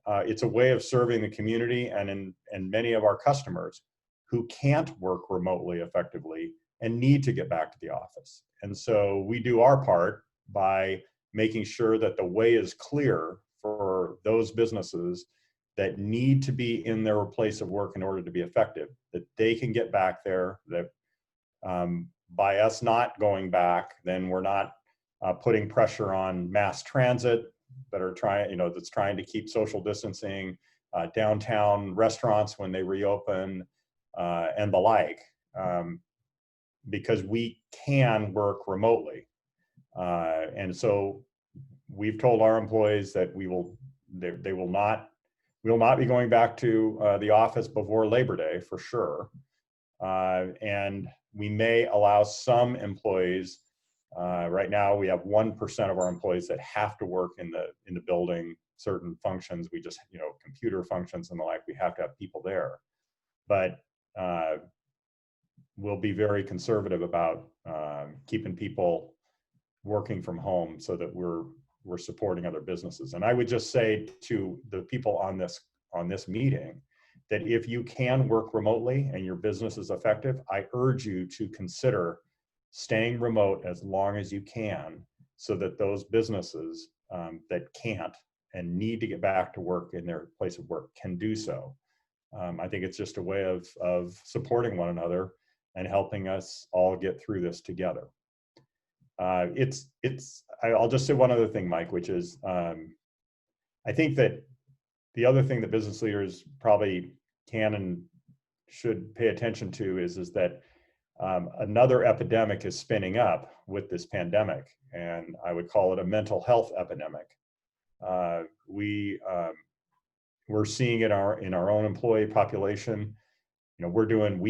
it's a way of serving the community and many of our customers who can't work remotely effectively and need to get back to the office. And so we do our part by making sure that the way is clear for those businesses that need to be in their place of work in order to be effective, that they can get back there, that by us not going back, then we're not putting pressure on mass transit that's trying to keep social distancing, downtown restaurants when they reopen, and the like, because we can work remotely. And so we've told our employees that we will not be going back to the office before Labor Day for sure. And we may allow some employees, right now we have 1% of our employees that have to work in the building, certain functions, we just, computer functions and the like, we have to have people there. But we'll be very conservative about keeping people working from home so that we're supporting other businesses. And I would just say to the people on this meeting that if you can work remotely and your business is effective, I urge you to consider staying remote as long as you can so that those businesses that can't and need to get back to work in their place of work can do so. I think it's just a way of supporting one another and helping us all get through this together. I'll just say one other thing, Mike, which is I think that the other thing that business leaders probably can and should pay attention to is that another epidemic is spinning up with this pandemic, and I would call it a mental health epidemic. We're seeing it in our own employee population. We're doing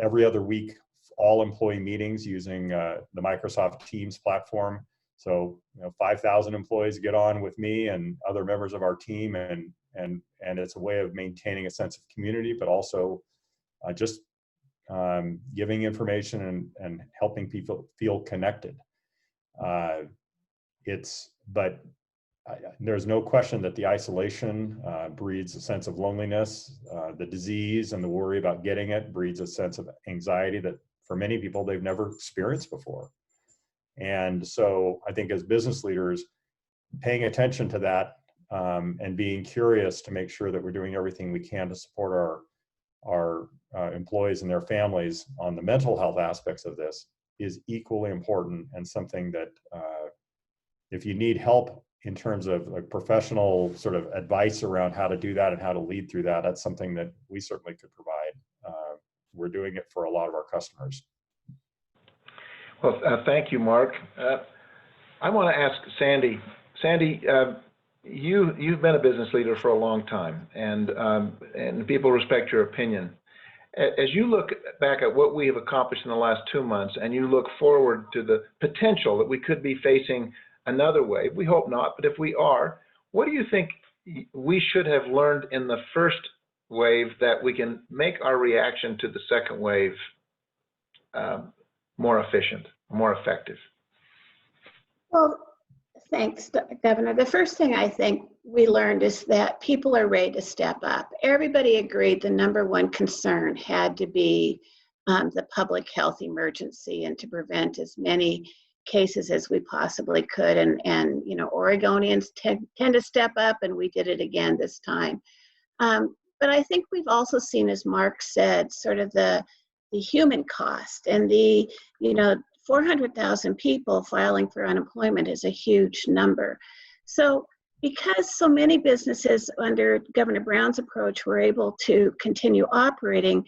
every other week all employee meetings using the Microsoft Teams platform. So 5,000 employees get on with me and other members of our team, and it's a way of maintaining a sense of community, but also just giving information and helping people feel connected. There's no question that the isolation breeds a sense of loneliness. The disease and the worry about getting it breeds a sense of anxiety that for many people they've never experienced before. And so I think as business leaders, paying attention to that and being curious to make sure that we're doing everything we can to support our employees and their families on the mental health aspects of this is equally important, and something that if you need help in terms of like professional sort of advice around how to do that and how to lead through that, that's something that we certainly could provide. We're doing it for a lot of our customers. Well, thank you, Mark. I want to ask Sandy. Sandy, you've been a business leader for a long time, and people respect your opinion. As you look back at what we have accomplished in the last 2 months, and you look forward to the potential that we could be facing another wave, we hope not, but if we are, what do you think we should have learned in the first wave that we can make our reaction to the second wave more efficient, more effective? Well, Thanks, Governor. The first thing I think we learned is that people are ready to step up. Everybody agreed the number one concern had to be the public health emergency and to prevent as many cases as we possibly could. And you know, Oregonians tend to step up, and we did it again this time. But I think we've also seen, as Mark said, sort of the human cost and the, you know, 400,000 people filing for unemployment is a huge number. So because so many businesses under Governor Brown's approach were able to continue operating,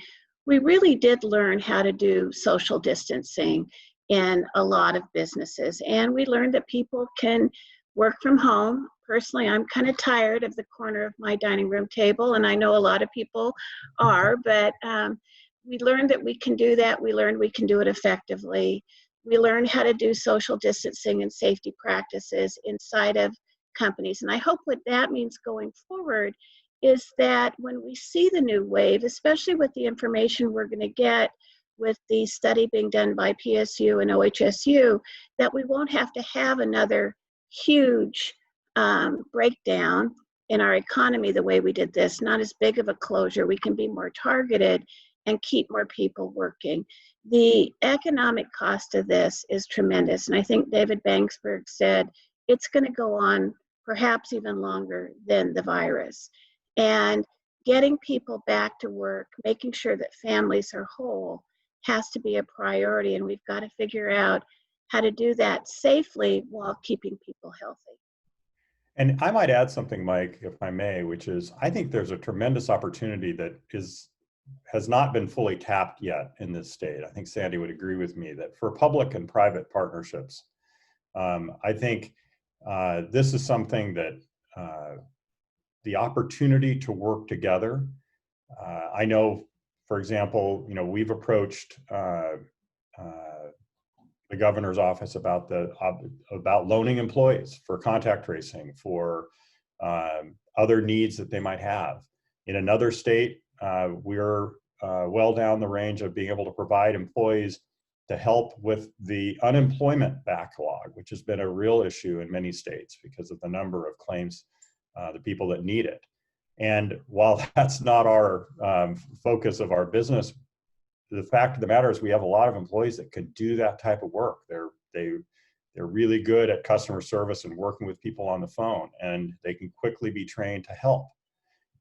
we really did learn how to do social distancing in a lot of businesses. And we learned that people can work from home. Personally, I'm kind of tired of the corner of my dining room table, and I know a lot of people are, but we learned that we can do that. We learned we can do it effectively. We learned how to do social distancing and safety practices inside of companies. And I hope what that means going forward is that when we see the new wave, especially with the information we're going to get with the study being done by PSU and OHSU, that we won't have to have another huge breakdown in our economy the way we did this. Not as big of a closure. We can be more targeted and keep more people working. The economic cost of this is tremendous. And I think David Bangsberg said it's going to go on perhaps even longer than the virus. And getting people back to work, making sure that families are whole has to be a priority. And we've got to figure out how to do that safely while keeping people healthy. And I might add something, Mike, if I may, which is I think there's a tremendous opportunity that has not been fully tapped yet in this state. I think Sandy would agree with me that for public and private partnerships, I think this is something that the opportunity to work together. I know, for example, you know, we've approached the governor's office about loaning employees for contact tracing, for other needs that they might have. In another state, we're well down the range of being able to provide employees to help with the unemployment backlog, which has been a real issue in many states because of the number of claims, the people that need it. And while that's not our focus of our business, the fact of the matter is we have a lot of employees that could do that type of work. They're really good at customer service and working with people on the phone, and they can quickly be trained to help.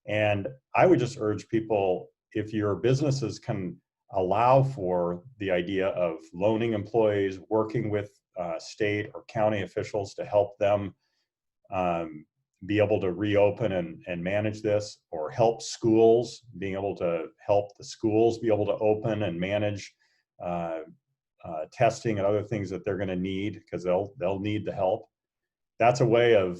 And I would just urge people, if your businesses can allow for the idea of loaning employees, working with state or county officials to help them be able to reopen and manage this, or help schools, being able to help the schools be able to open and manage testing and other things that they're going to need, because they'll need the help. That's a way of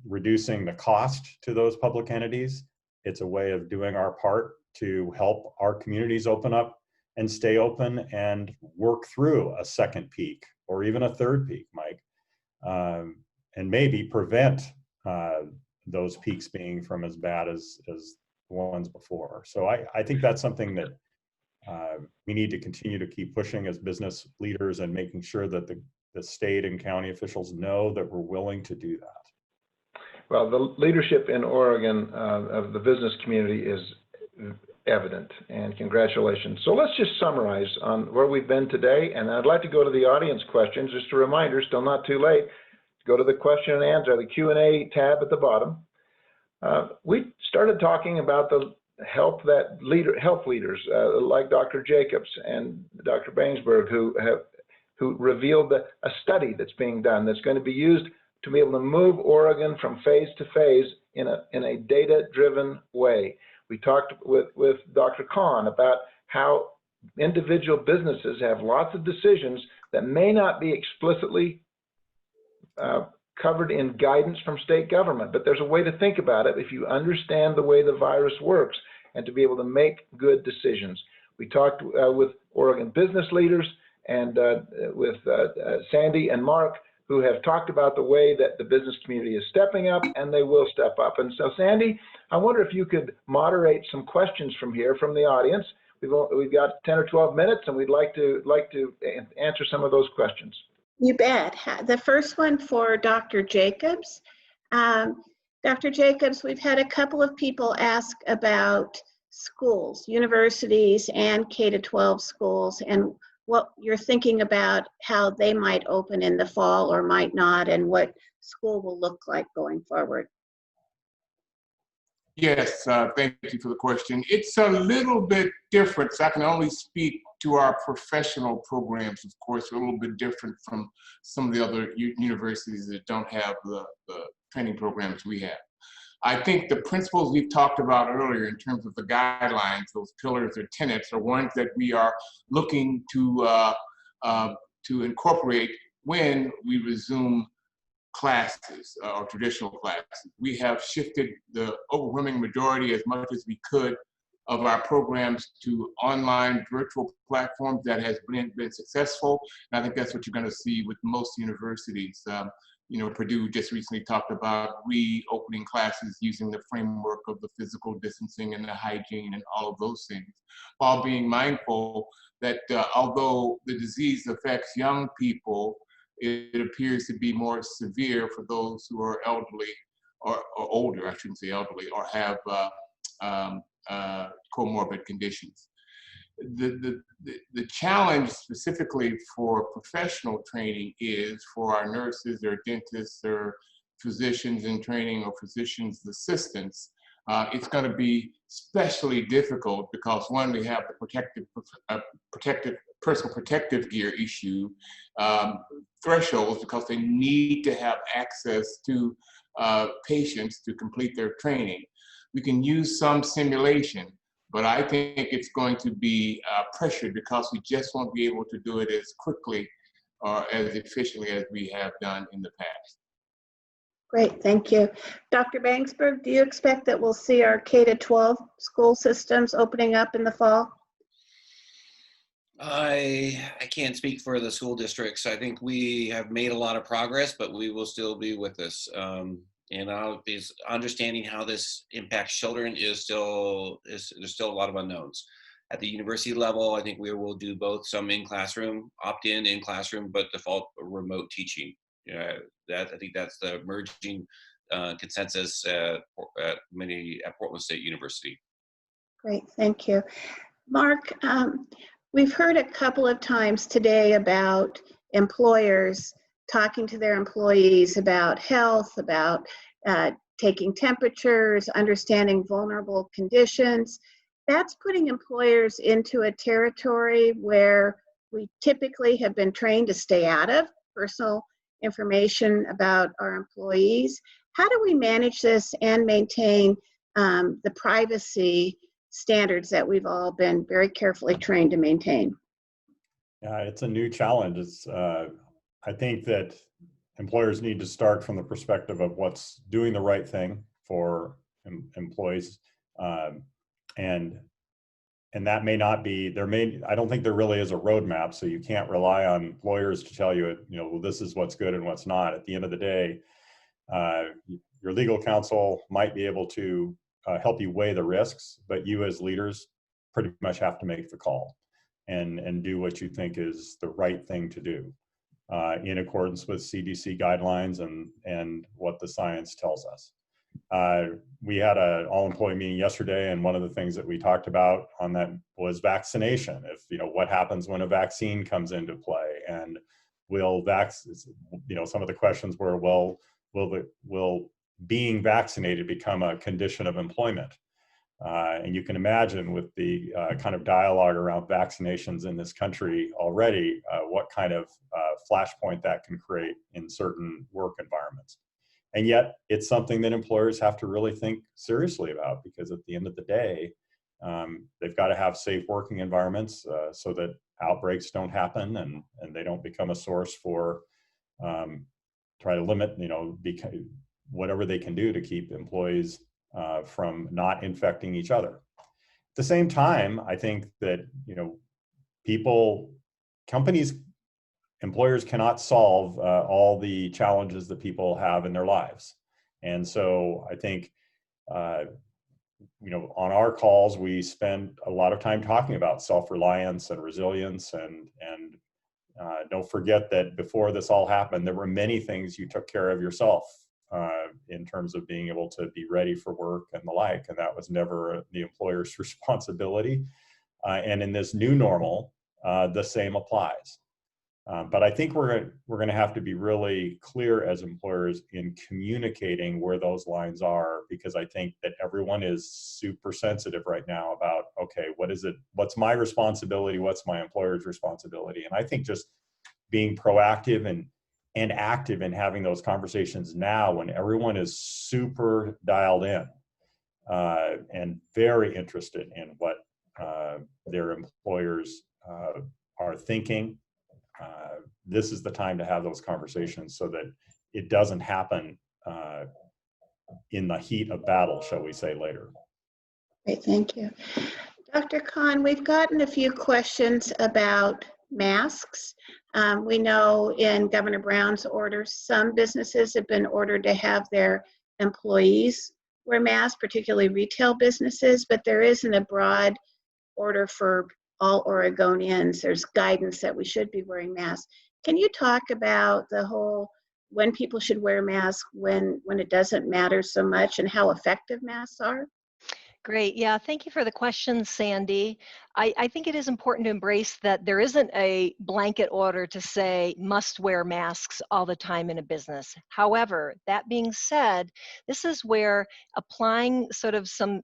reducing the cost to those public entities. It's a way of doing our part to help our communities open up and stay open and work through a second peak or even a third peak, Mike, and maybe prevent those peaks being from as bad as the ones before. So I think that's something that we need to continue to keep pushing as business leaders and making sure that the state and county officials know that we're willing to do that. Well, the leadership in Oregon of the business community is evident, and congratulations. So let's just summarize on where we've been today, and I'd like to go to the audience questions. Just a reminder, still not too late, go to the question and answer, the Q&A tab at the bottom. We started talking about the help that health leaders like Dr. Jacobs and Dr. Bangsberg, who revealed a study that's being done that's going to be used to be able to move Oregon from phase to phase in a data-driven way. We talked with Dr. Kahn about how individual businesses have lots of decisions that may not be explicitly covered in guidance from state government, but there's a way to think about it if you understand the way the virus works and to be able to make good decisions. We talked with Oregon business leaders and with Sandy and Mark, who have talked about the way that the business community is stepping up, and they will step up. And so, Sandy, I wonder if you could moderate some questions from here from the audience. We've got 10 or 12 minutes, and we'd like to answer some of those questions. You bet. The first one for Dr. Jacobs. Dr. Jacobs, we've had a couple of people ask about schools, universities, and K-12 schools, and what you're thinking about how they might open in the fall or might not, and what school will look like going forward. Yes, thank you for the question. It's a little bit different. So I can only speak to our professional programs, of course, a little bit different from some of the other universities that don't have the training programs we have. I think the principles we've talked about earlier in terms of the guidelines, those pillars or tenets, are ones that we are looking to incorporate when we resume classes or traditional classes. We have shifted the overwhelming majority, as much as we could, of our programs to online virtual platforms. That has been successful. And I think that's what you're going to see with most universities. Purdue just recently talked about reopening classes using the framework of the physical distancing and the hygiene and all of those things, while being mindful that although the disease affects young people, it appears to be more severe for those who are elderly or older, I shouldn't say elderly, or have comorbid conditions. The challenge specifically for professional training is for our nurses or dentists or physicians in training or physicians assistants. It's going to be especially difficult because, one, we have the personal protective gear issue thresholds, because they need to have access to patients to complete their training. We can use some simulation, but I think it's going to be pressured because we just won't be able to do it as quickly or as efficiently as we have done in the past. Great, thank you. Dr. Bangsberg, do you expect that we'll see our K-12 school systems opening up in the fall? I can't speak for the school districts. I think we have made a lot of progress, but we will still be with this. Is understanding how this impacts children there's still a lot of unknowns. At the university level, I think we will do both some in classroom, opt-in in classroom, but default remote teaching. I think that's the emerging consensus at Portland State University. Great, thank you. Mark, we've heard a couple of times today about employers talking to their employees about health, about taking temperatures, understanding vulnerable conditions. That's putting employers into a territory where we typically have been trained to stay out of personal information about our employees. How do we manage this and maintain the privacy standards that we've all been very carefully trained to maintain? Yeah, it's a new challenge. I think that employers need to start from the perspective of what's doing the right thing for employees, and that may not be, I don't think there really is a roadmap, so you can't rely on employers to tell you, well, this is what's good and what's not. At the end of the day, your legal counsel might be able to help you weigh the risks, but you as leaders pretty much have to make the call and do what you think is the right thing to do in accordance with CDC guidelines and what the science tells us. We had an all-employee meeting yesterday, and one of the things that we talked about on that was vaccination. If what happens when a vaccine comes into play, and some of the questions were, will being vaccinated become a condition of employment? And you can imagine with the kind of dialogue around vaccinations in this country already, what kind of flashpoint that can create in certain work environments. And yet it's something that employers have to really think seriously about, because at the end of the day, they've got to have safe working environments so that outbreaks don't happen and they don't become a source for try to limit, whatever they can do to keep employees from not infecting each other. At the same time, I think that, employers cannot solve all the challenges that people have in their lives. And so I think, on our calls, we spend a lot of time talking about self-reliance and resilience and Don't forget that before this all happened, there were many things you took care of yourself in terms of being able to be ready for work and the like, and that was never the employer's responsibility. And in this new normal, the same applies. But I think we're going to have to be really clear as employers in communicating where those lines are, because I think that everyone is super sensitive right now about, okay, what is it? What's my responsibility? What's my employer's responsibility? And I think just being proactive and active in having those conversations now, when everyone is super dialed in and very interested in what their employers are thinking. This is the time to have those conversations so that it doesn't happen in the heat of battle, shall we say, later. Great, thank you. Dr. Khan, we've gotten a few questions about masks. We know in Governor Brown's orders, some businesses have been ordered to have their employees wear masks, particularly retail businesses, but there isn't a broad order for all Oregonians. There's guidance that we should be wearing masks. Can you talk about the whole when people should wear masks, when it doesn't matter so much, and how effective masks are? Great. Yeah, thank you for the question, Sandy. I think it is important to embrace that there isn't a blanket order to say must wear masks all the time in a business. However, that being said, this is where applying sort of some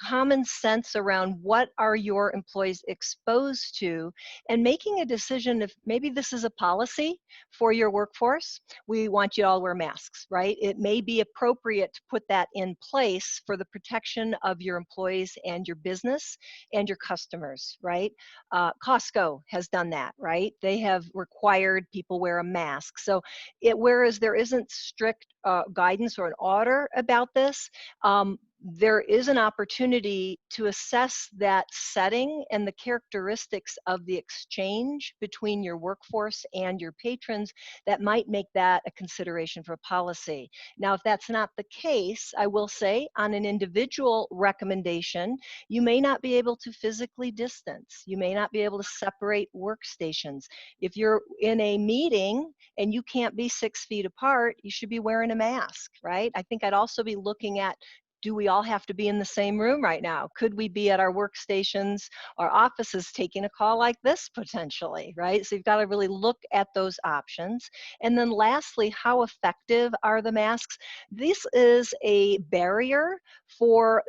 common sense around what are your employees exposed to and making a decision if maybe this is a policy for your workforce. We want you to all wear masks, right? It may be appropriate to put that in place for the protection of your employees and your business and your customers, right? Costco has done that, right? They have required people wear a mask. So whereas there isn't strict guidance or an order about this, there is an opportunity to assess that setting and the characteristics of the exchange between your workforce and your patrons that might make that a consideration for policy. Now, if that's not the case, I will say on an individual recommendation, you may not be able to physically distance. You may not be able to separate workstations. If you're in a meeting and you can't be 6 feet apart, you should be wearing a mask, right? I think I'd also be looking at, do we all have to be in the same room right now? Could we be at our workstations, our offices, taking a call like this potentially, right? So you've got to really look at those options. And then lastly, how effective are the masks? This is a barrier for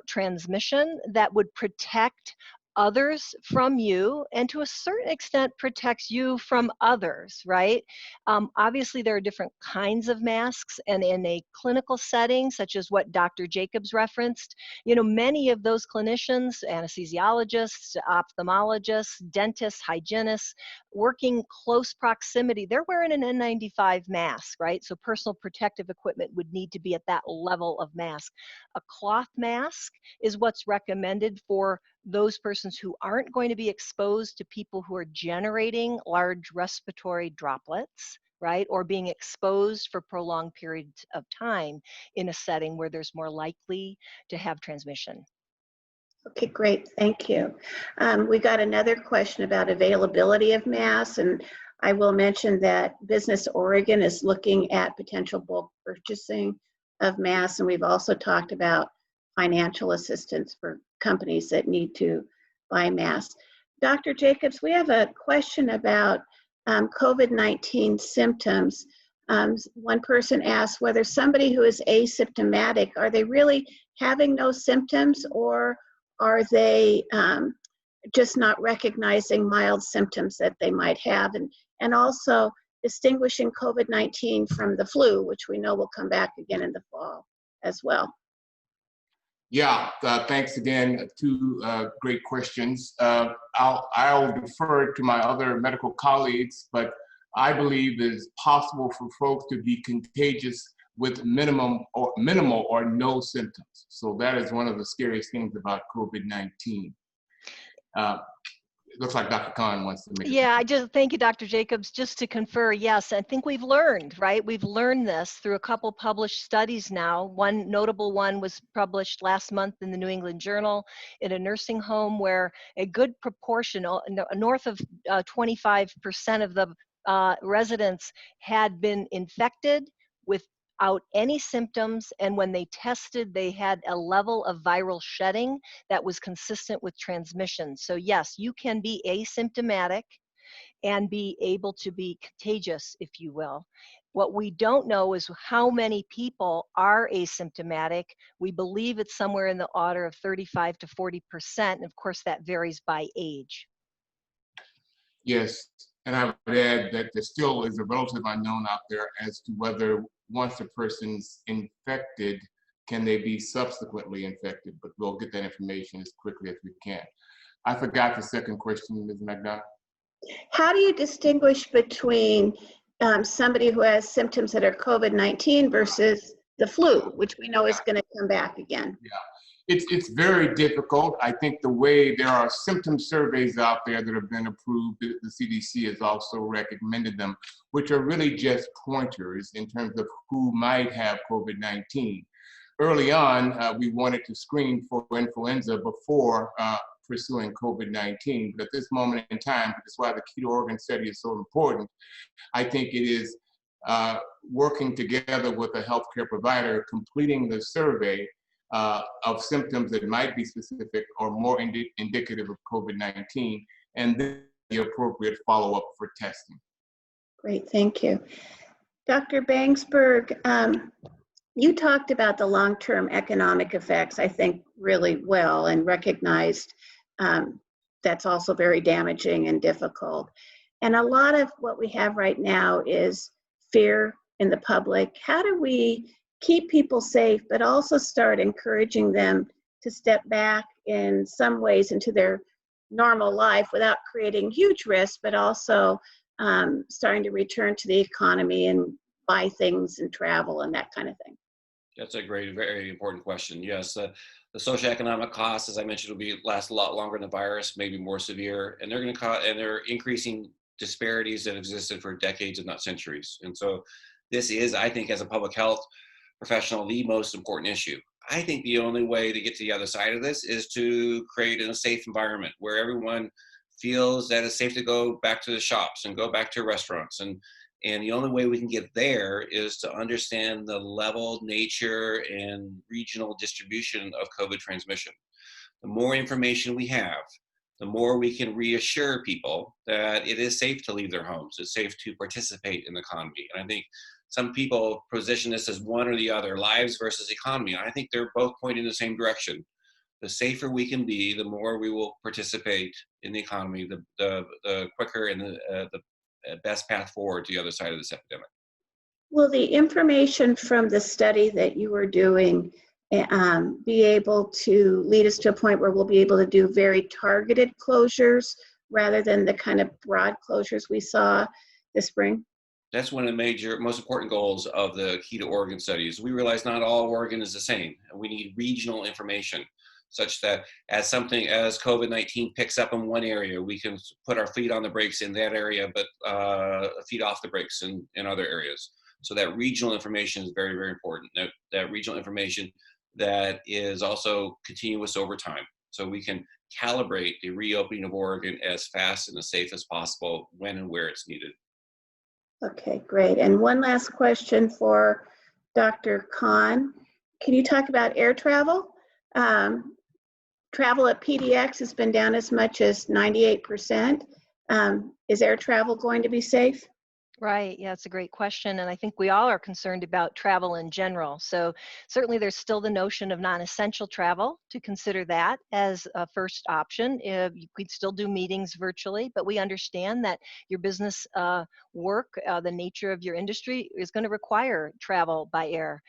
transmission that would protect others from you, and to a certain extent protects you from others, right? Obviously, there are different kinds of masks, and in a clinical setting, such as what Dr. Jacobs referenced, many of those clinicians, anesthesiologists, ophthalmologists, dentists, hygienists, working close proximity, they're wearing an N95 mask, right? So personal protective equipment would need to be at that level of mask. A cloth mask is what's recommended for those persons who aren't going to be exposed to people who are generating large respiratory droplets, right? Or being exposed for prolonged periods of time in a setting where there's more likely to have transmission. Okay, great, thank you. We got another question about availability of masks, and I will mention that Business Oregon is looking at potential bulk purchasing of masks, and we've also talked about financial assistance for companies that need to buy masks. Dr. Jacobs, we have a question about COVID-19 symptoms. One person asked whether somebody who is asymptomatic, are they really having no symptoms, or are they just not recognizing mild symptoms that they might have? And also distinguishing COVID-19 from the flu, which we know will come back again in the fall as well. Yeah, thanks again. Two great questions. I'll defer to my other medical colleagues, but I believe it's possible for folks to be contagious with minimal or no symptoms. So that is one of the scariest things about COVID-19. looks like Dr. Khan wants to make a Yeah, I just thank you, Dr. Jacobs. Just to confer, yes, I think we've learned, right? We've learned this through a couple published studies now. One notable one was published last month in the New England Journal in a nursing home where a good proportion, north of 25% of the residents had been infected without any symptoms, and when they tested, they had a level of viral shedding that was consistent with transmission. So yes, you can be asymptomatic and be able to be contagious, if you will. What we don't know is how many people are asymptomatic. We believe it's somewhere in the order of 35 to 40%, and of course that varies by age. Yes, and I would add that there still is a relative unknown out there as to whether once a person's infected, can they be subsequently infected, but we'll get that information as quickly as we can. I forgot the second question, Ms. McDonough. How do you distinguish between somebody who has symptoms that are COVID-19 versus the flu, which we know is going to come back again? Yeah, it's very difficult. I think the way there are symptom surveys out there that have been approved, the CDC has also recommended them, which are really just pointers in terms of who might have COVID-19. Early on, we wanted to screen for influenza before pursuing COVID-19, but at this moment in time, that's why the Key to Oregon study is so important. I think it is working together with a healthcare provider, completing the survey of symptoms that might be specific or more indicative of COVID-19, and then the appropriate follow-up for testing. Great, thank you. Dr. Bangsberg, you talked about the long-term economic effects, I think, really well, and recognized that's also very damaging and difficult. And a lot of what we have right now is fear in the public. How do we keep people safe, but also start encouraging them to step back in some ways into their normal life without creating huge risks, but also starting to return to the economy and buy things and travel and that kind of thing? That's a great, very important question. Yes, the socioeconomic costs, as I mentioned, will last a lot longer than the virus, maybe more severe, and they're going to cause, and they're increasing disparities that existed for decades, if not centuries. And so, this is, I think, as a public health professional, the most important issue. I think the only way to get to the other side of this is to create a safe environment where everyone feels that it's safe to go back to the shops and go back to restaurants. And the only way we can get there is to understand the level, nature, and regional distribution of COVID transmission. The more information we have, the more we can reassure people that it is safe to leave their homes. It's safe to participate in the economy. And I think some people position this as one or the other, lives versus economy. I think they're both pointing in the same direction. The safer we can be, the more we will participate in the economy, the quicker and the best path forward to the other side of this epidemic. Will the information from the study that you were doing be able to lead us to a point where we'll be able to do very targeted closures rather than the kind of broad closures we saw this spring? That's one of the major, most important goals of the Key to Oregon studies. We realize not all Oregon is the same. We need regional information such that as something as COVID-19 picks up in one area, we can put our feet on the brakes in that area, but feet off the brakes in other areas. So that regional information is very, very important. That regional information that is also continuous over time. So we can calibrate the reopening of Oregon as fast and as safe as possible when and where it's needed. Okay, great. And one last question for Dr. Khan. Can you talk about air travel? Travel at PDX has been down as much as 98%. Is air travel going to be safe? Right. Yeah, it's a great question. And I think we all are concerned about travel in general. So certainly there's still the notion of non-essential travel, to consider that as a first option. You could still do meetings virtually, but we understand that your business work, the nature of your industry is going to require travel by air.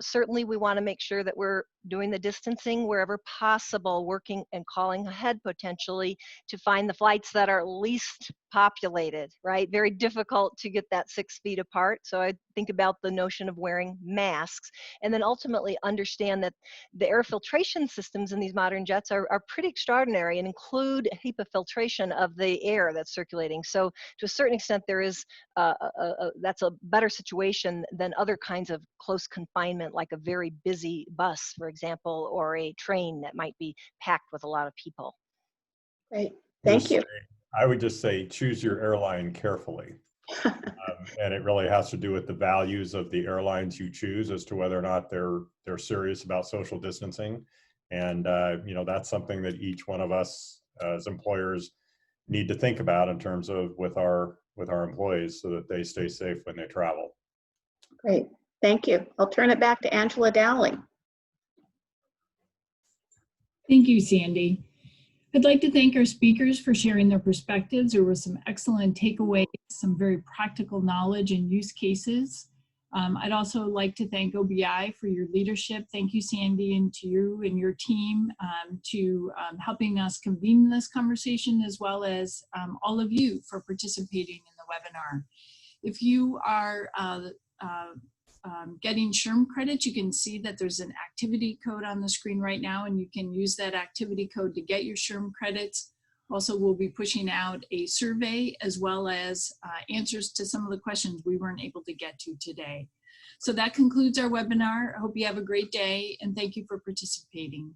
Certainly we want to make sure that we're doing the distancing wherever possible, working and calling ahead potentially to find the flights that are least populated, right? Very difficult to get that 6 feet apart. So I think about the notion of wearing masks, and then ultimately understand that the air filtration systems in these modern jets are pretty extraordinary and include HEPA filtration of the air that's circulating. So to a certain extent, there is that's a better situation than other kinds of close confinement, like a very busy bus, for example, or a train that might be packed with a lot of people. Great, thank you. I would just say choose your airline carefully. And it really has to do with the values of the airlines you choose as to whether or not they're serious about social distancing. And you know, that's something that each one of us as employers need to think about in terms of with our employees, so that they stay safe when they travel. Great, thank you. I'll turn it back to Angela Dowling. Thank you, Sandy. I'd like to thank our speakers for sharing their perspectives. There were some excellent takeaways, some very practical knowledge and use cases. I'd also like to thank OBI for your leadership. Thank you, Sandy, and to you and your team to helping us convene this conversation, as well as all of you for participating in the webinar. If you are getting SHRM credits, you can see that there's an activity code on the screen right now, and you can use that activity code to get your SHRM credits. Also, we'll be pushing out a survey, as well as answers to some of the questions we weren't able to get to today. So that concludes our webinar. I hope you have a great day, and thank you for participating.